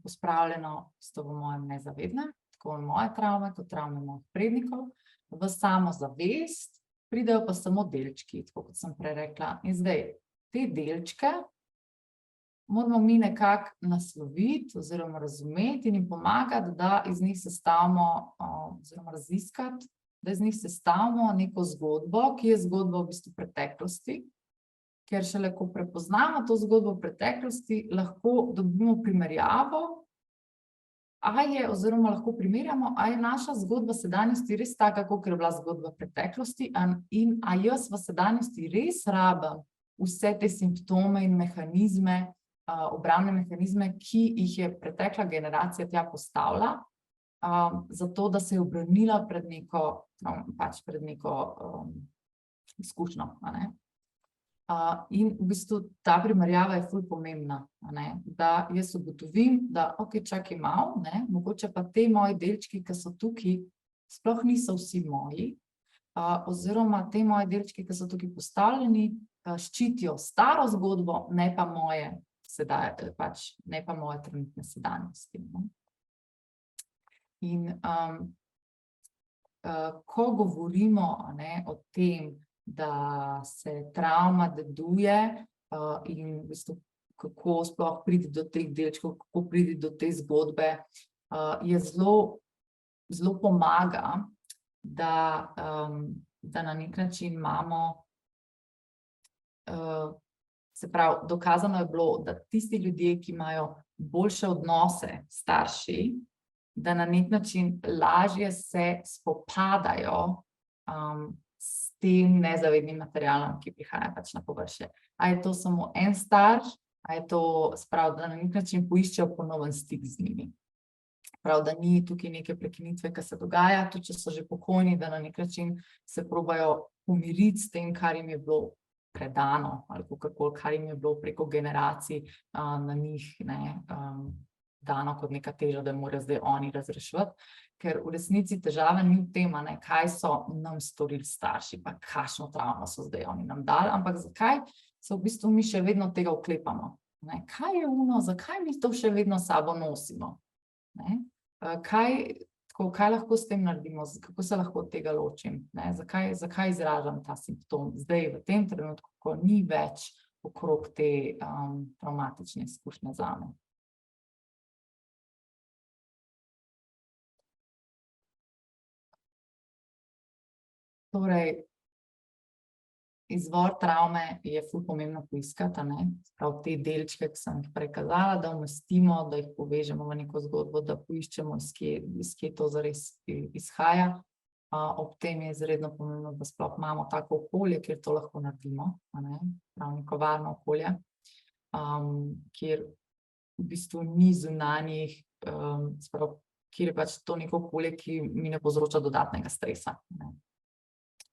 pospravljeno v mojem nezavednem, tako moje travme, kot travme mojih prednikov, v samozavest, pridejo pa samo delčki, tako kot sem prej rekla. In zdaj, te delčke moramo mi nekako nasloviti oziroma razumeti in jim pomagati, da iz njih sestavimo oziroma raziskati, da iz njih sestavimo neko zgodbo, ki je zgodba v bistvu preteklosti, ker šele ko prepoznamo to zgodbo preteklosti, lahko dobimo primerjavo, oziroma lahko primerjamo, a je naša zgodba sedanjosti res taka, kakor je bila zgodba preteklosti, in a jaz v sedanjosti res rabim vse te simptome in mehanizme, obrambne mehanizme, ki jih je pretekla generacija tja postavila, zato da se je obranila pred neko izkušnjo. In v bistvu ta primerjava je ful pomembna, da jaz ugotovim, da čakaj malo, mogoče pa te moji delčki, ki so tukaj, sploh niso vsi moji, oziroma te moji delčki, ki so tukaj postavljeni, ščitijo staro zgodbo, ne pa moje trenutne sedanjosti. In ko govorimo o tem, da se travma deduje in v bistvu kako sploh priti do teh delčkov, kako priti do te zgodbe, je zelo pomaga, da na nek način imamo, se pravi, dokazano je bilo, da tisti ljudje, ki imajo boljše odnose s starši, da na nek način lažje se spopadajo s tem nezavednim materialom, ki prihaja na površje. A je to samo en starš, a je to, sprav, da na nek način poiščejo ponoven stik z njimi. Prav, da ni tukaj neke prekinitve, ki se dogaja, tudi če so že pokojni, da na nek način se probajo umiriti s tem, kar jim je bilo predano, ali kakorkoli, kar jim je bilo preko generacij na njih, dano kot neka teža, da morajo zdaj oni razreševati, ker v resnici težava ni v tem, kaj so nam storili starši, pa kakšno travmo so zdaj oni nam dali, ampak zakaj se v bistvu mi še vedno tega oklepamo? Kaj je zakaj mi to še vedno sabo nosimo? Kaj lahko s tem naredimo, kako se lahko od tega ločim? Zakaj izražam ta simptom zdaj v tem trenutku, ko ni več okrog te travmatične izkušnje zame? Torej, izvor travme je ful pomembno poiskati, prav te delčke, ki sem jih prekazala, da umestimo, da jih povežemo v neko zgodbo, da poiščemo, iz kje to zares izhaja. Ob tem je izredno pomembno, da sploh imamo tako okolje, kjer to lahko naredimo, prav neko varno okolje, kjer v bistvu ni zunanjih, kjer je to neko okolje, ki mi ne povzroča dodatnega stresa.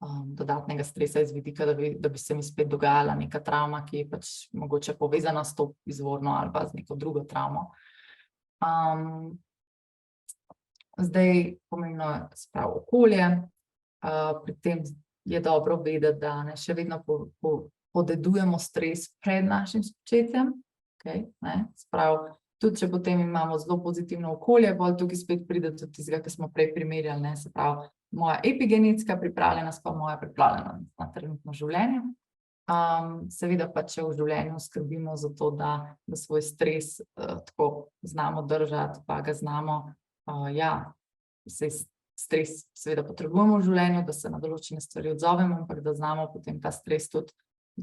Dodatnega stresa iz vidika, da bi se mi spet dogajala neka travma, ki je mogoče povezana s to izvorno ali pa z neko drugo travmo. Zdaj, pomembno je okolje, pri tem je dobro vedeti, da še vedno podedujemo stres pred našim spočetjem. Tudi če potem imamo zelo pozitivno okolje, bolj tukaj spet pride tudi tistega, ki smo prej primerjali, moja epigenetska pripravljenost, pa moja pripravljenost na trenutno življenje. Seveda pa, če v življenju skrbimo za to, da svoj stres tako znamo držati, pa ga znamo, stres seveda potrebujemo v življenju, da se na določene stvari odzovemo, ampak da znamo potem ta stres tudi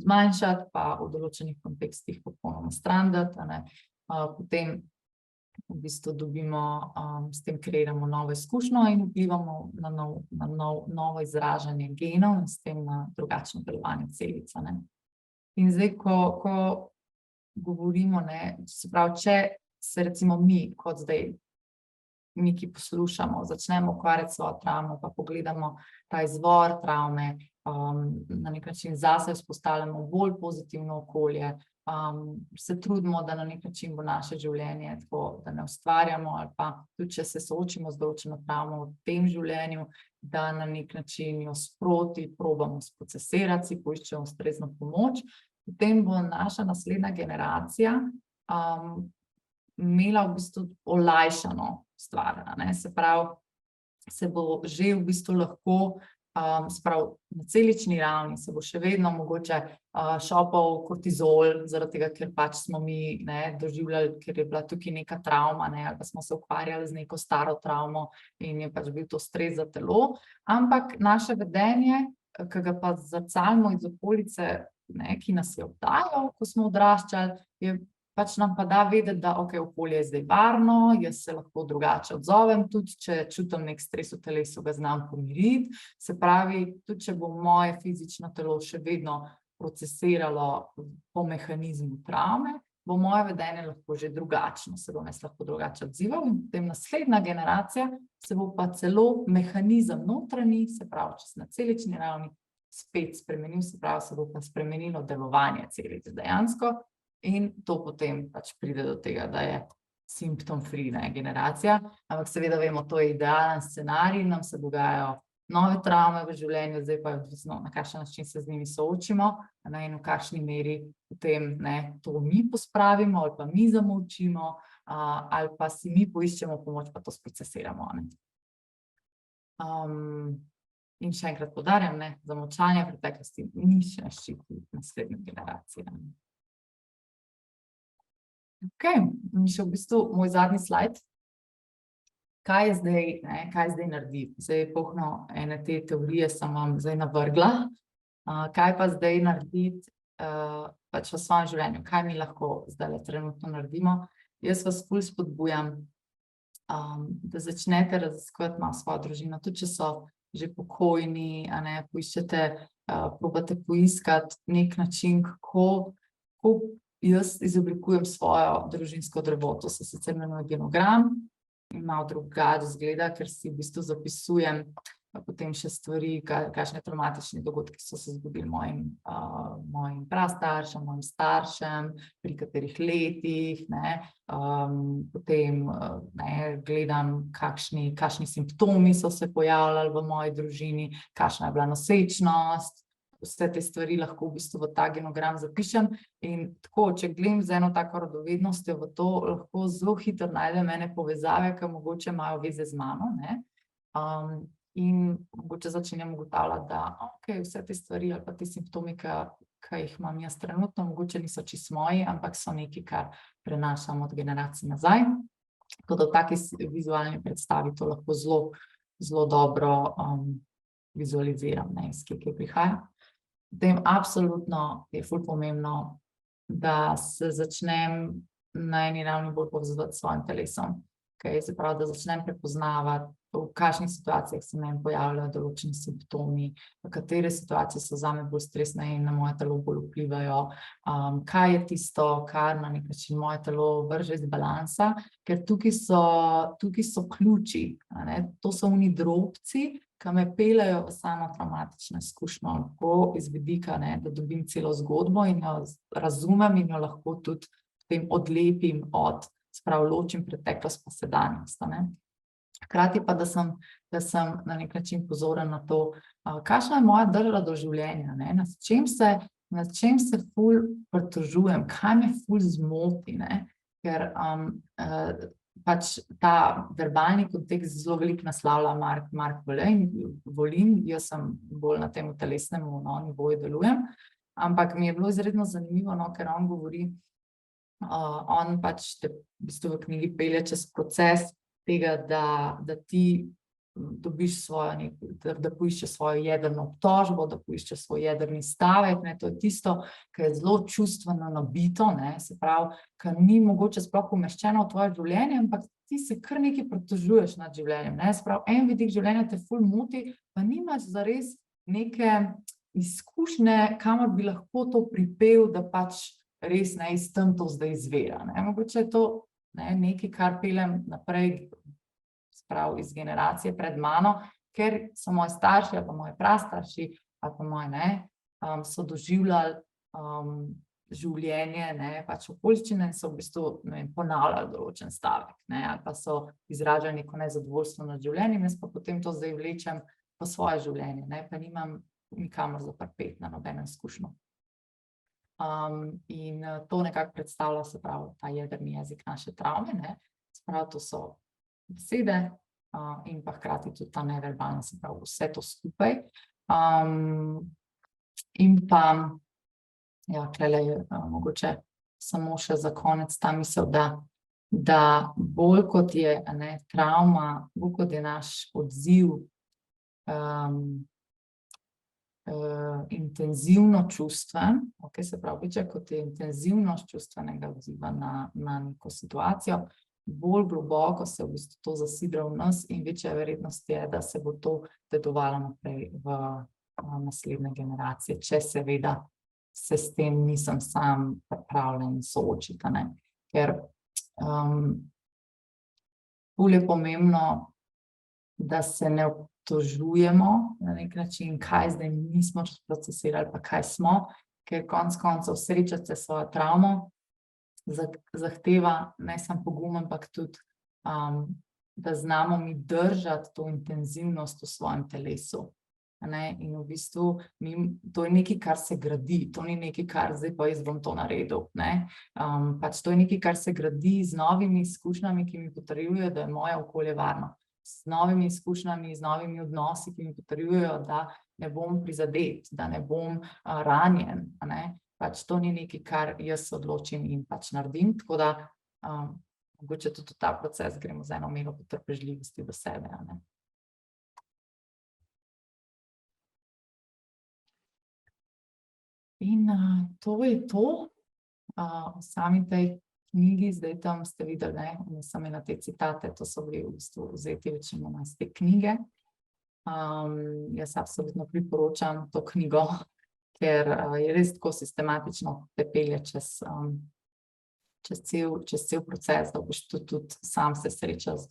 zmanjšati, pa v določenih kontekstih popolnoma stran dati, potem v bistvu dobimo, s tem kreiramo novo izkušnjo in vplivamo na novo izražanje genov in s tem na drugačno delovanje celic, In zdaj, ko govorimo, se pravi, če se recimo mi, kot zdaj, mi, ki poslušamo, začnemo ukvarjati svojo travmo, pa pogledamo ta izvor travme, na nek način zase vzpostavljamo bolj pozitivno okolje, se trudimo, da na nek način bo naše življenje tako, da ne ustvarjamo, ali pa tudi, če se soočimo z določeno travmo v tem življenju, da na nek način jo sproti probamo sprocesirati, si poiščemo ustrezno pomoč, potem bo naša naslednja generacija imela v bistvu olajšano stvar, se pravi, se bo že v bistvu lahko na celični ravni se bo še vedno mogoče šopal kortizol, zaradi tega, ker pač smo mi doživljali, ker je bila tukaj neka travma, ali pa smo se ukvarjali z neko staro travmo in je pač bil to stres za telo, ampak naše vedenje, ki ga pa zrcalimo iz okolice, ki nas je obdajal, ko smo odraščali, je pač nam pa da vedeti, da okolje je zdaj varno, jaz se lahko drugače odzovem, tudi če čutim nek stres v telesu, ga znam pomiriti, se pravi, tudi če bo moje fizično telo še vedno procesiralo po mehanizmu travme, bo moje vedenje lahko že drugačno, se bom jaz lahko drugače odzival in potem naslednja generacija se bo pa celo mehanizem notranji, se pravi, če se na celični ravni spet spremenil, se pravi, se bo pa spremenilo delovanje celic dejansko. In to potem pač pride do tega, da je symptom-free generacija, ampak seveda vemo, to je idealen scenarij, nam se dogajajo nove travme v življenju, zdaj pa je odvisno, na kakšen način se z njimi soočimo, in v kakšni meri potem to mi pospravimo ali pa mi zamolčimo, ali pa si mi poiščemo pomoč, pa to sprocesiramo. In še enkrat poudarjam, zamolčanje preteklosti nič ne ščiti naslednje generacije. In še v bistvu moj zadnji slajd. Kaj je zdaj narediti? Zdaj polno ene te teorije sem vam zdaj navrgla. Kaj pa zdaj narediti pač v svojem življenju? Kaj mi lahko zdaj trenutno naredimo? Jaz vas ful spodbujam, da začnete raziskovati malo svojo družino, tudi če so že pokojni, poiščete, probate poiskati nek način, kako jaz izoblikujem svojo družinsko drevo. To se sicer imenuje genogram, malo drugače izgleda, ker si v bistvu zapisujem potem še stvari, kakšne travmatični dogodki so se zgodili mojim prastaršem, mojim staršem, pri katerih letih, potem gledam, kakšni simptomi so se pojavljali v moji družini, kakšna je bila nosečnost. Vse te stvari lahko v bistvu v ta genogram zapišem in tako, če gledam z eno tako radovednostjo v to, lahko zelo hitro najdem ene povezave, ki mogoče imajo veze z mano, in mogoče začenjam ugotavljati, da vse te stvari ali pa te simptomi, ki jih imam jaz trenutno, mogoče niso čisto moji, ampak so nekaj, kar prenašam od generacij nazaj. Tako da v taki vizualni predstavi to lahko zelo dobro vizualiziram, iz kje prihaja. Potem absolutno je ful pomembno, da se začnem na eni ravni bolj povezovati s svojim telesom. Se pravi, da začnem prepoznavati, v kakšnih situacijah se meni pojavljajo določeni simptomi, katere situacije so zame bolj stresne in na moje telo bolj vplivajo, kaj je tisto, kar na nek način moje telo vrže iz balansa, ker tukaj so ključi, to so oni drobci, ki me peljejo v samo travmatično izkušnjo, lahko iz vidika, da dobim celo zgodbo in jo razumem in jo lahko tudi potem odlepim ločim preteklost pa sedanjost. Hkrati pa, da sem na nek način pozoren na to, kakšna je moja drža do življenja, nad čem se ful pritožujem, kaj me ful zmoti, ker pač ta verbalni kontekst zelo veliko naslavlja Mark Volin, jaz sem bolj na tem telesnem nivoju delujem, ampak mi je bilo izredno zanimivo, ker on govori, on pač te v bistvu v knjigi pelje čez proces tega, da ti dobiš da poiščeš svojo jedrno obtožbo, da poiščeš svoj jedrni stavek, to je tisto, ki je zelo čustveno nabito, se pravi, ki ni mogoče sploh umeščeno v tvoje življenje, ampak ti se kar nekaj pritožuješ nad življenjem, se pravi, en vidik življenja te ful moti, pa nimaš zares neke izkušnje, kamor bi lahko to pripel, da pač res iz tam to zdaj izvira, mogoče je to nekaj, kar peljem naprej, prav iz generacije pred mano, ker so moji starši ali pa moji prastarši ali pa moji so doživljali življenje, pač okoliščine in so v bistvu ponavljali določen stavek, ali pa so izražali neko nezadovoljstvo nad življenjem, jaz pa potem to zdaj vlečem po svoje življenje, pa nimam nikamor za parpet na nobeno izkušnjo. In to nekako predstavlja, se pravi, ta jedrni jezik naše travme, se pravi, to so besede in pa hkrati tudi ta neverbalna, se pravi, vse to skupaj. In pa, tlele je mogoče samo še za konec ta misel, da bolj kot je travma, bolj kot je naš odziv intenzivno čustven, se pravi, kot je intenzivnost čustvenega odziva na neko situacijo, bolj globoko se v bistvu to zasidra v nas in večja verjetnost je, da se bo to dedovalo naprej v naslednje generacije, če seveda se s tem nisem sam pripravljen soočiti, ker bolj je pomembno, da se ne obtožujemo na nek način, kaj zdaj nismo procesirali, pa kaj smo, ker konec koncev srečati se svojo travmo zahteva ne samo pogum, ampak tudi, da znamo mi držati to intenzivnost v svojem telesu. In v bistvu to je nekaj, kar se gradi, to ni nekaj, kar zdaj pa jaz bom to naredil. Pač to je nekaj, kar se gradi z novimi izkušnjami, ki mi potrjujejo, da je moje okolje varno. Z novimi izkušnjami, z novimi odnosi, ki mi potrjujejo, da ne bom prizadet, da ne bom ranjen. Pač to ni nekaj, kar jaz odločim in pač naredim, tako da mogoče tudi v ta proces gremo z eno mero potrpežljivosti do sebe. In to je to. V sami tej knjigi, zdaj tam ste videli, sem na te citate, to so bili v bistvu vzeti večino iz te knjige. Jaz absolutno priporočam to knjigo, ker je res tako sistematično te pelje čez cel proces, da boš tudi sam se srečal z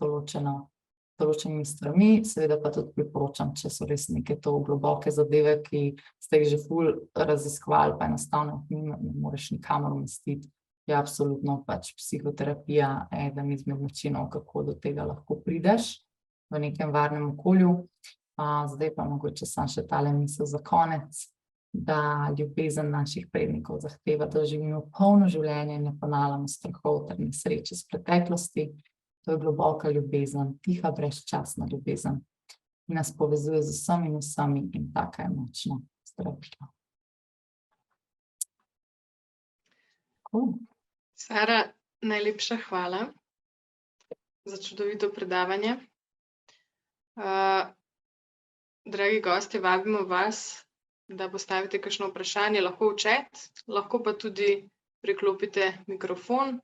določenimi stvarmi, seveda pa tudi priporočam, če so res neke to globoke zadeve, ki ste jih že ful raziskovali, pa enostavno ne moreš nikamor umestiti, je absolutno pač psihoterapija eden izmed načinov, kako do tega lahko prideš v nekem varnem okolju. Zdaj pa mogoče samo še tale misel za konec, da ljubezen naših prednikov zahteva, da živimo polno življenje in ne ponavljamo strahov ter nesreče iz preteklosti. To je globoka ljubezen, tiha, brezčasna ljubezen, ki nas povezuje z vsemi in vsemi in taka je močna zdravila. Sara, najlepša hvala za čudovito predavanje. Dragi gostje, vabimo vas, da postavite kakšno vprašanje, lahko v chat, lahko pa tudi priklopite mikrofon,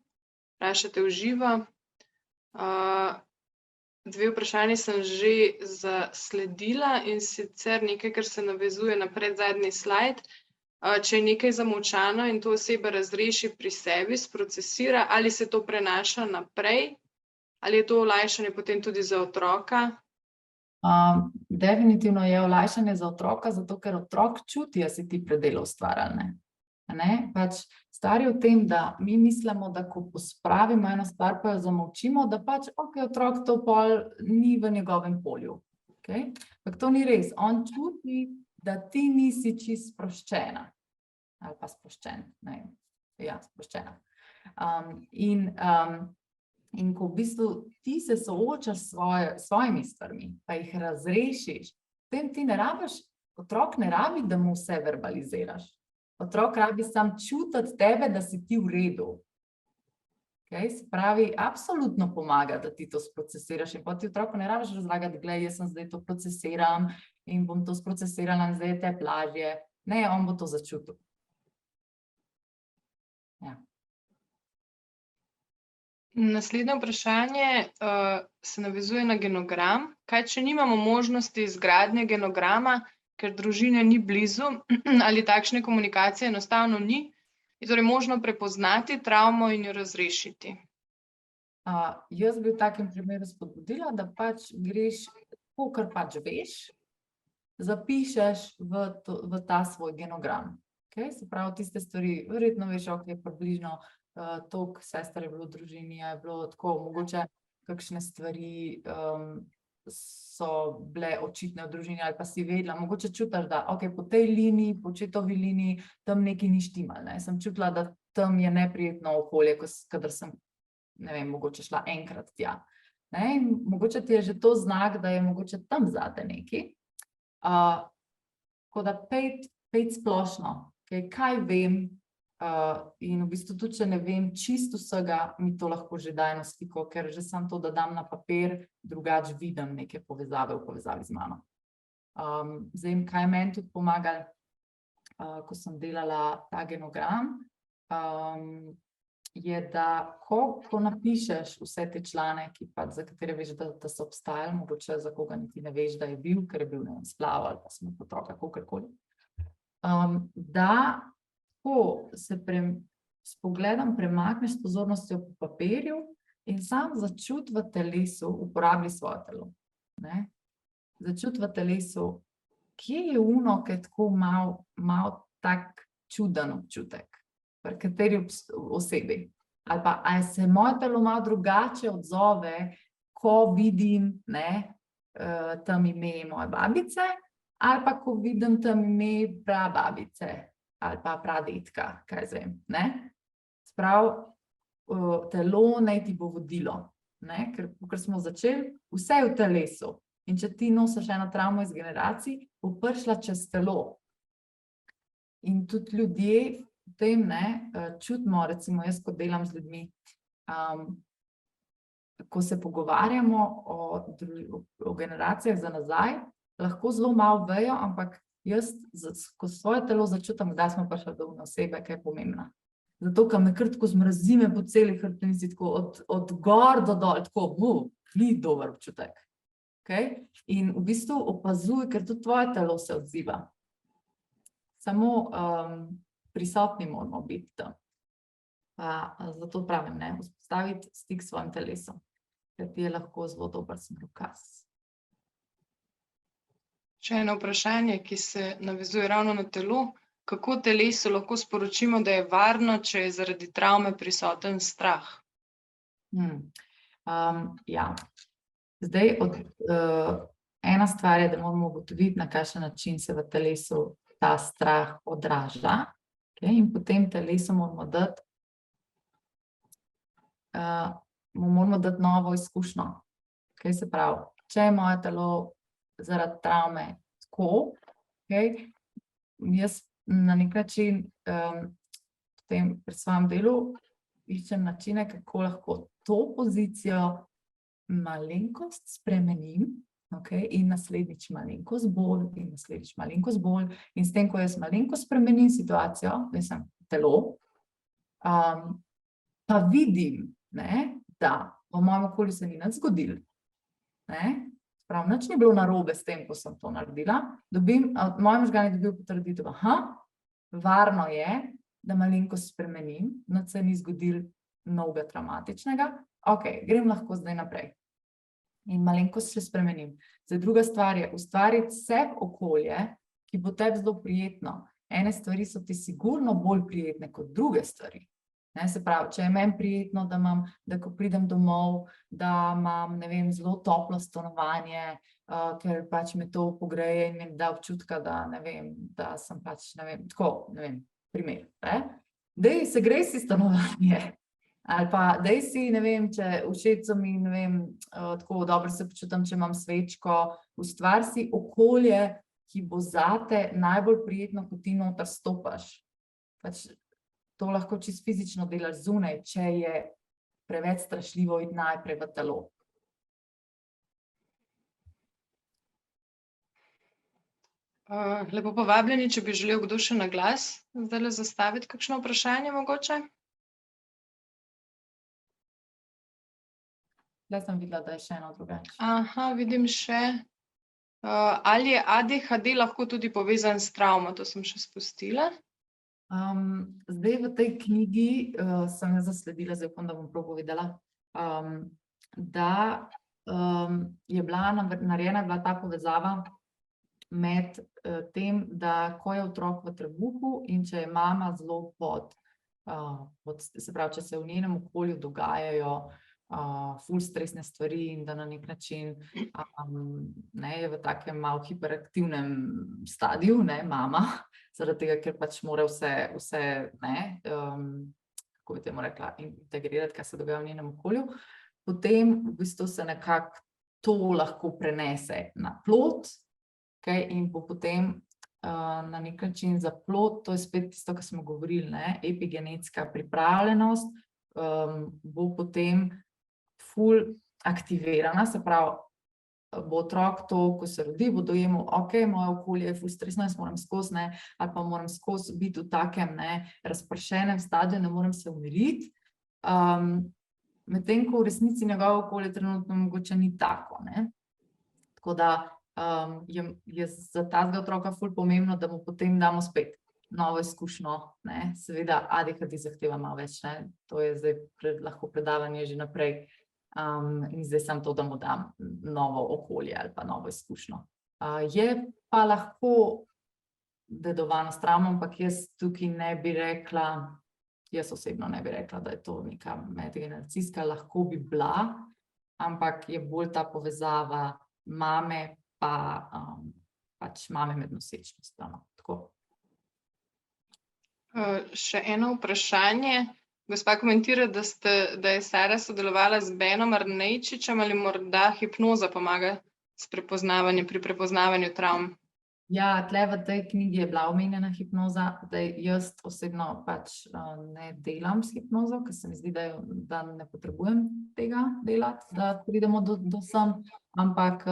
vprašate v živo. Dve vprašanji sem že zasledila in sicer nekaj, kar se navezuje na predzadnji slajd. Če je nekaj zamolčano in to oseba razreši pri sebi, sprocesira, ali se to prenaša naprej, ali je to olajšanje potem tudi za otroka? Definitivno je olajšanje za otroka, zato ker otrok čuti, da si ti predelal stvar, ali ne. Pač stvar je v tem, da mi mislimo, da ko pospravimo eno stvar, pa jo zamolčimo, da pač otrok to pol ni v njegovem polju. Ampak to ni res. On čuti, da ti nisi čisto sproščena. Ali pa sproščen. Ja, sproščena. In In ko v bistvu ti se soočaš s svojimi stvarmi, pa jih razrešiš, potem ti ne rabiš, otrok ne rabi, da mu vse verbaliziraš. Otrok rabi sam čutiti tebe, da si ti v redu. Okay? Se pravi, absolutno pomaga, da ti to sprocesiraš in potem ti otroku ne rabiš razlagati, glej, jaz sem zdaj to procesiram in bom to sprocesirala in zdaj je te lažje. Ne, on bo to začutil. Ja. Naslednje vprašanje se navezuje na genogram. Kaj, če nimamo možnosti izgradnje genograma, ker družine ni blizu ali takšne komunikacije enostavno ni, je torej možno prepoznati travmo in jo razrešiti? Jaz bi v takem primeru spodbudila, da pač greš, kar pač veš, zapišeš v ta svoj genogram. Okay? Se pravi, tiste stvari, verjetno veš, ok, približno toliko sester je bilo v družini, je bilo tako, mogoče kakšne stvari so bile očitne v družini ali pa si vedela, mogoče čutiš, da ok, po tej liniji, po očetovi liniji, tam nekaj ni štimal, ne? Sem čutila, da tam je neprijetno okolje, kadar sem, ne vem, mogoče šla enkrat tja. Ne? In mogoče ti je že to znak, da je mogoče tam zate nekaj. Tako da pejt splošno, okay? Kaj vem, in v bistvu tudi, če ne vem čisto vsega, mi to lahko že daje na sliko, ker že sam to, da dam na papir, drugače vidim neke povezave v povezavi z mano. Zdaj, kaj meni tudi pomagalo, ko sem delala ta genogram, je, da ko napišeš vse te članke, za katere veš, da so obstajali, mogoče za koga niti ne veš, da je bil, ker je bil, ne vem, splav ali pa smo otroka, kakorkoli, da ko se s pogledom premakneš s pozornostjo po papirju in sam začuti v telesu, uporabi svoje telo. Ne? Začuti v telesu, kje je ono, ki je tako malo tak čuden občutek, pri kateri osebi. Ali pa, ali se moje telo malo drugače odzove, ko vidim, ne, tam ime moje babice, ali pa ko vidim tam ime prababice. Ali pa pradetka, kaj zvem, ne? Sprav, telo naj ti bo vodilo, ne? Ker smo začeli, vse je v telesu. In če ti nosiš eno travmo iz generacij, bo prišla čez telo. In tudi ljudje v tem, ne, čutimo, recimo jaz, ko delam z ljudmi, ko se pogovarjamo o generacijah za nazaj, lahko zelo malo vejo, ampak jaz, ko svoje telo začutim, kdaj smo prišli do osebe, ki je pomembna. Zato, ker me kar tako zmrazi me po celi hrbtenici, tako od gor do dol, tako, ni dober občutek. Okay? In v bistvu opazuj, ker tudi tvoje telo se odziva. Samo prisotni moramo biti tam. Zato pravim, ne, vzpostaviti stik s svojim telesom, ker ti je lahko zelo dober smerokaz. Še eno vprašanje, ki se navezuje ravno na telo. Kako telesu lahko sporočimo, da je varno, če je zaradi travme prisoten strah? Ja. Zdaj, ena stvar je, da moramo ugotoviti, na kakšen način se v telesu ta strah odraža. Okay? In potem telesu moramo dati novo izkušnjo. Okay? Se pravi, če je moje telo zaradi travme tako, okay, jaz na nek način pri svojem delu iščem načine, kako lahko to pozicijo malenkost spremenim, okay, in naslednjič malenkost bolj, in naslednjič malenkost bolj. In s tem, ko jaz malenkost spremenim situacijo, mislim, telo, pa vidim, ne, da v mojem okolju se ni nič zgodilo, ne, prav, nič ni bilo narobe s tem, ko sem to naredila, moji možgani dobijo potrditev, varno je, da malenkost spremenim, nič se ni zgodilo novega travmatičnega, ok, grem lahko zdaj naprej. In malenkost se spremenim. Zdaj, druga stvar je ustvariti sebi okolje, ki bo tebi zelo prijetno. Ene stvari so ti sigurno bolj prijetne kot druge stvari. Ne, se pravi, če je meni prijetno, da ko pridem domov, da imam, ne vem, zelo toplo stanovanje, ker pač me to pogreje in mi da občutka, da, ne vem, da sem pač, ne vem, tako, ne vem, primer, ne? Dej, segrej si stanovanje, Ali pa, daj si, ne vem, če všeč so mi, ne vem, tako dobro se počutim, če imam svečko, ustvari si okolje, ki bo zate najbolj prijetno, ko ti noter stopaš. Pač to lahko čisto fizično delaš zunaj, če je preveč strašljivo iti najprej v telo. Lepo povabljeni, če bi želel kdo še na glas zdajle zastaviti kakšno vprašanje mogoče. Tukaj sem videla, da je še eno drugače. Aha, vidim še. Ali je ADHD lahko tudi povezan s travmo? To sem še spustila. Zdaj v tej knjigi sem jo zasledila, zdaj upam, da bom prav povedala, da je bila narejena ta povezava med tem, da ko je otrok v trebuhu in če je mama zelo se pravi, če se v njenem okolju dogajajo ful stresne stvari in da na nek način je v takem malo hiperaktivnem stadiju, mama, zaradi tega, ker pač mora vse kako bi temu rekla, integrirati, kaj se dogaja v njenem okolju, potem v bistvu se nekako to lahko prenese na plod, in bo potem na nek način za plod, to je spet tisto, kar smo govorili, epigenetska pripravljenost, bo potem ful aktivirana, se pravi, bo otrok to, ko se rodi, bo dojemal, moje okolje je ful stresno, jaz moram skozi, ali pa moram skozi biti v takem razpršenem stadiju, ne morem se umiriti, medtem ko v resnici njegovo okolje trenutno mogoče ni tako, Tako da je za tazga otroka ful pomembno, da mu potem damo spet novo izkušnjo, seveda ADHD zahteva malo več, to je zdaj lahko predavanje že naprej, in zdaj samo to, da mu dam novo okolje ali pa novo izkušnjo. Je pa lahko dedovano s travmo, ampak jaz tukaj ne bi rekla, jaz osebno ne bi rekla, da je to neka medgeneracijska, lahko bi bila, ampak je bolj ta povezava mame pa pač mame med nosečnostjo, tako. Še eno vprašanje. Gospa komentira, da je Sara sodelovala z Benom Arnejčičem, ali morda hipnoza pomaga pri prepoznavanju travm? Ja, tle v tej knjigi je bila omenjena hipnoza, da jaz osebno pač ne delam s hipnozo, ker se mi zdi, da ne potrebujem tega delati, da pridemo do sem, ampak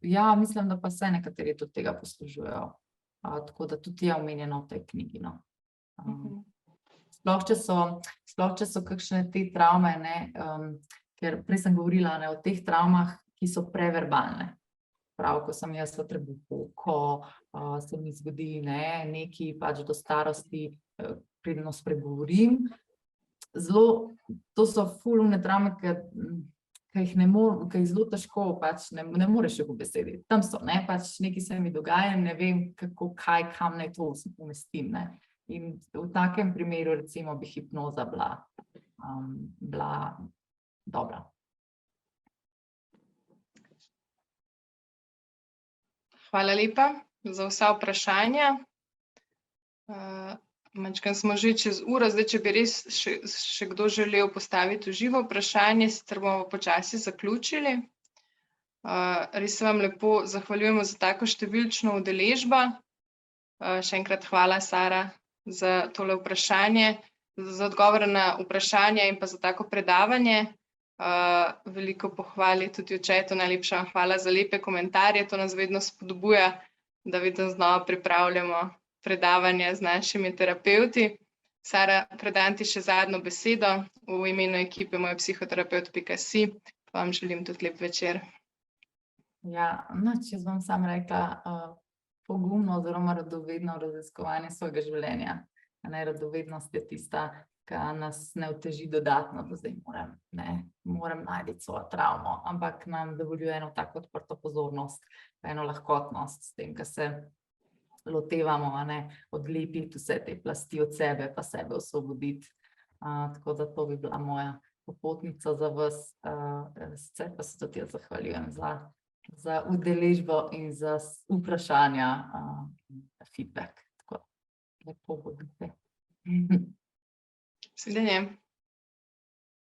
ja, mislim, da pa se nekateri tudi tega poslužujejo, tako da tudi je omenjeno v tej knjigi, Sploh, če so kakšne te travme, ker prej sem govorila o teh travmah, ki so preverbalne. Prav, ko sem jaz v trebuhu, ko se mi zgodi nekaj pač do starosti, preden spregovorim. To so ful one travme, ki jih zelo težko, pač ne moreš jih ubesediti. Tam so, pač nekaj se mi dogaja, ne vem, kako, kaj, kam naj to umestim, In v takem primeru, recimo, bi hipnoza bila dobra. Hvala lepa za vsa vprašanja. Majčkeno smo že čez uro, zdaj, če bi res še kdo želel postaviti v živo vprašanje, sicer bomo počasi zaključili. Res se vam lepo zahvaljujemo za tako številčno udeležbo. Še enkrat hvala, Sara, za tole vprašanje, za odgovore na vprašanja in pa za tako predavanje. Veliko pohval je tudi v chatu, najlepša hvala za lepe komentarje, to nas vedno spodbuja, da vedno znova pripravljamo predavanja z našimi terapevti. Sara, predam ti še zadnjo besedo v imenu ekipe mojpsihoterapevt.si, pa vam želim tudi lep večer. Ja, jaz bom samo rekla, pogumno oziroma radovedno raziskovanje svojega življenja. Radovednost je tista, ki nas ne oteži dodatno, da zdaj moram najti svojo travmo, ampak nam dovoljuje eno tako odprto pozornost, eno lahkotnost s tem, ko se lotevamo, odlepiti vse te plasti od sebe, pa sebe osvoboditi. Tako da to bi bila moja popotnica za vas, sicer pa se tudi jaz zahvaljujem za udeležbo in za vprašanja, feedback. Tako, lepo bodite. Svidenje.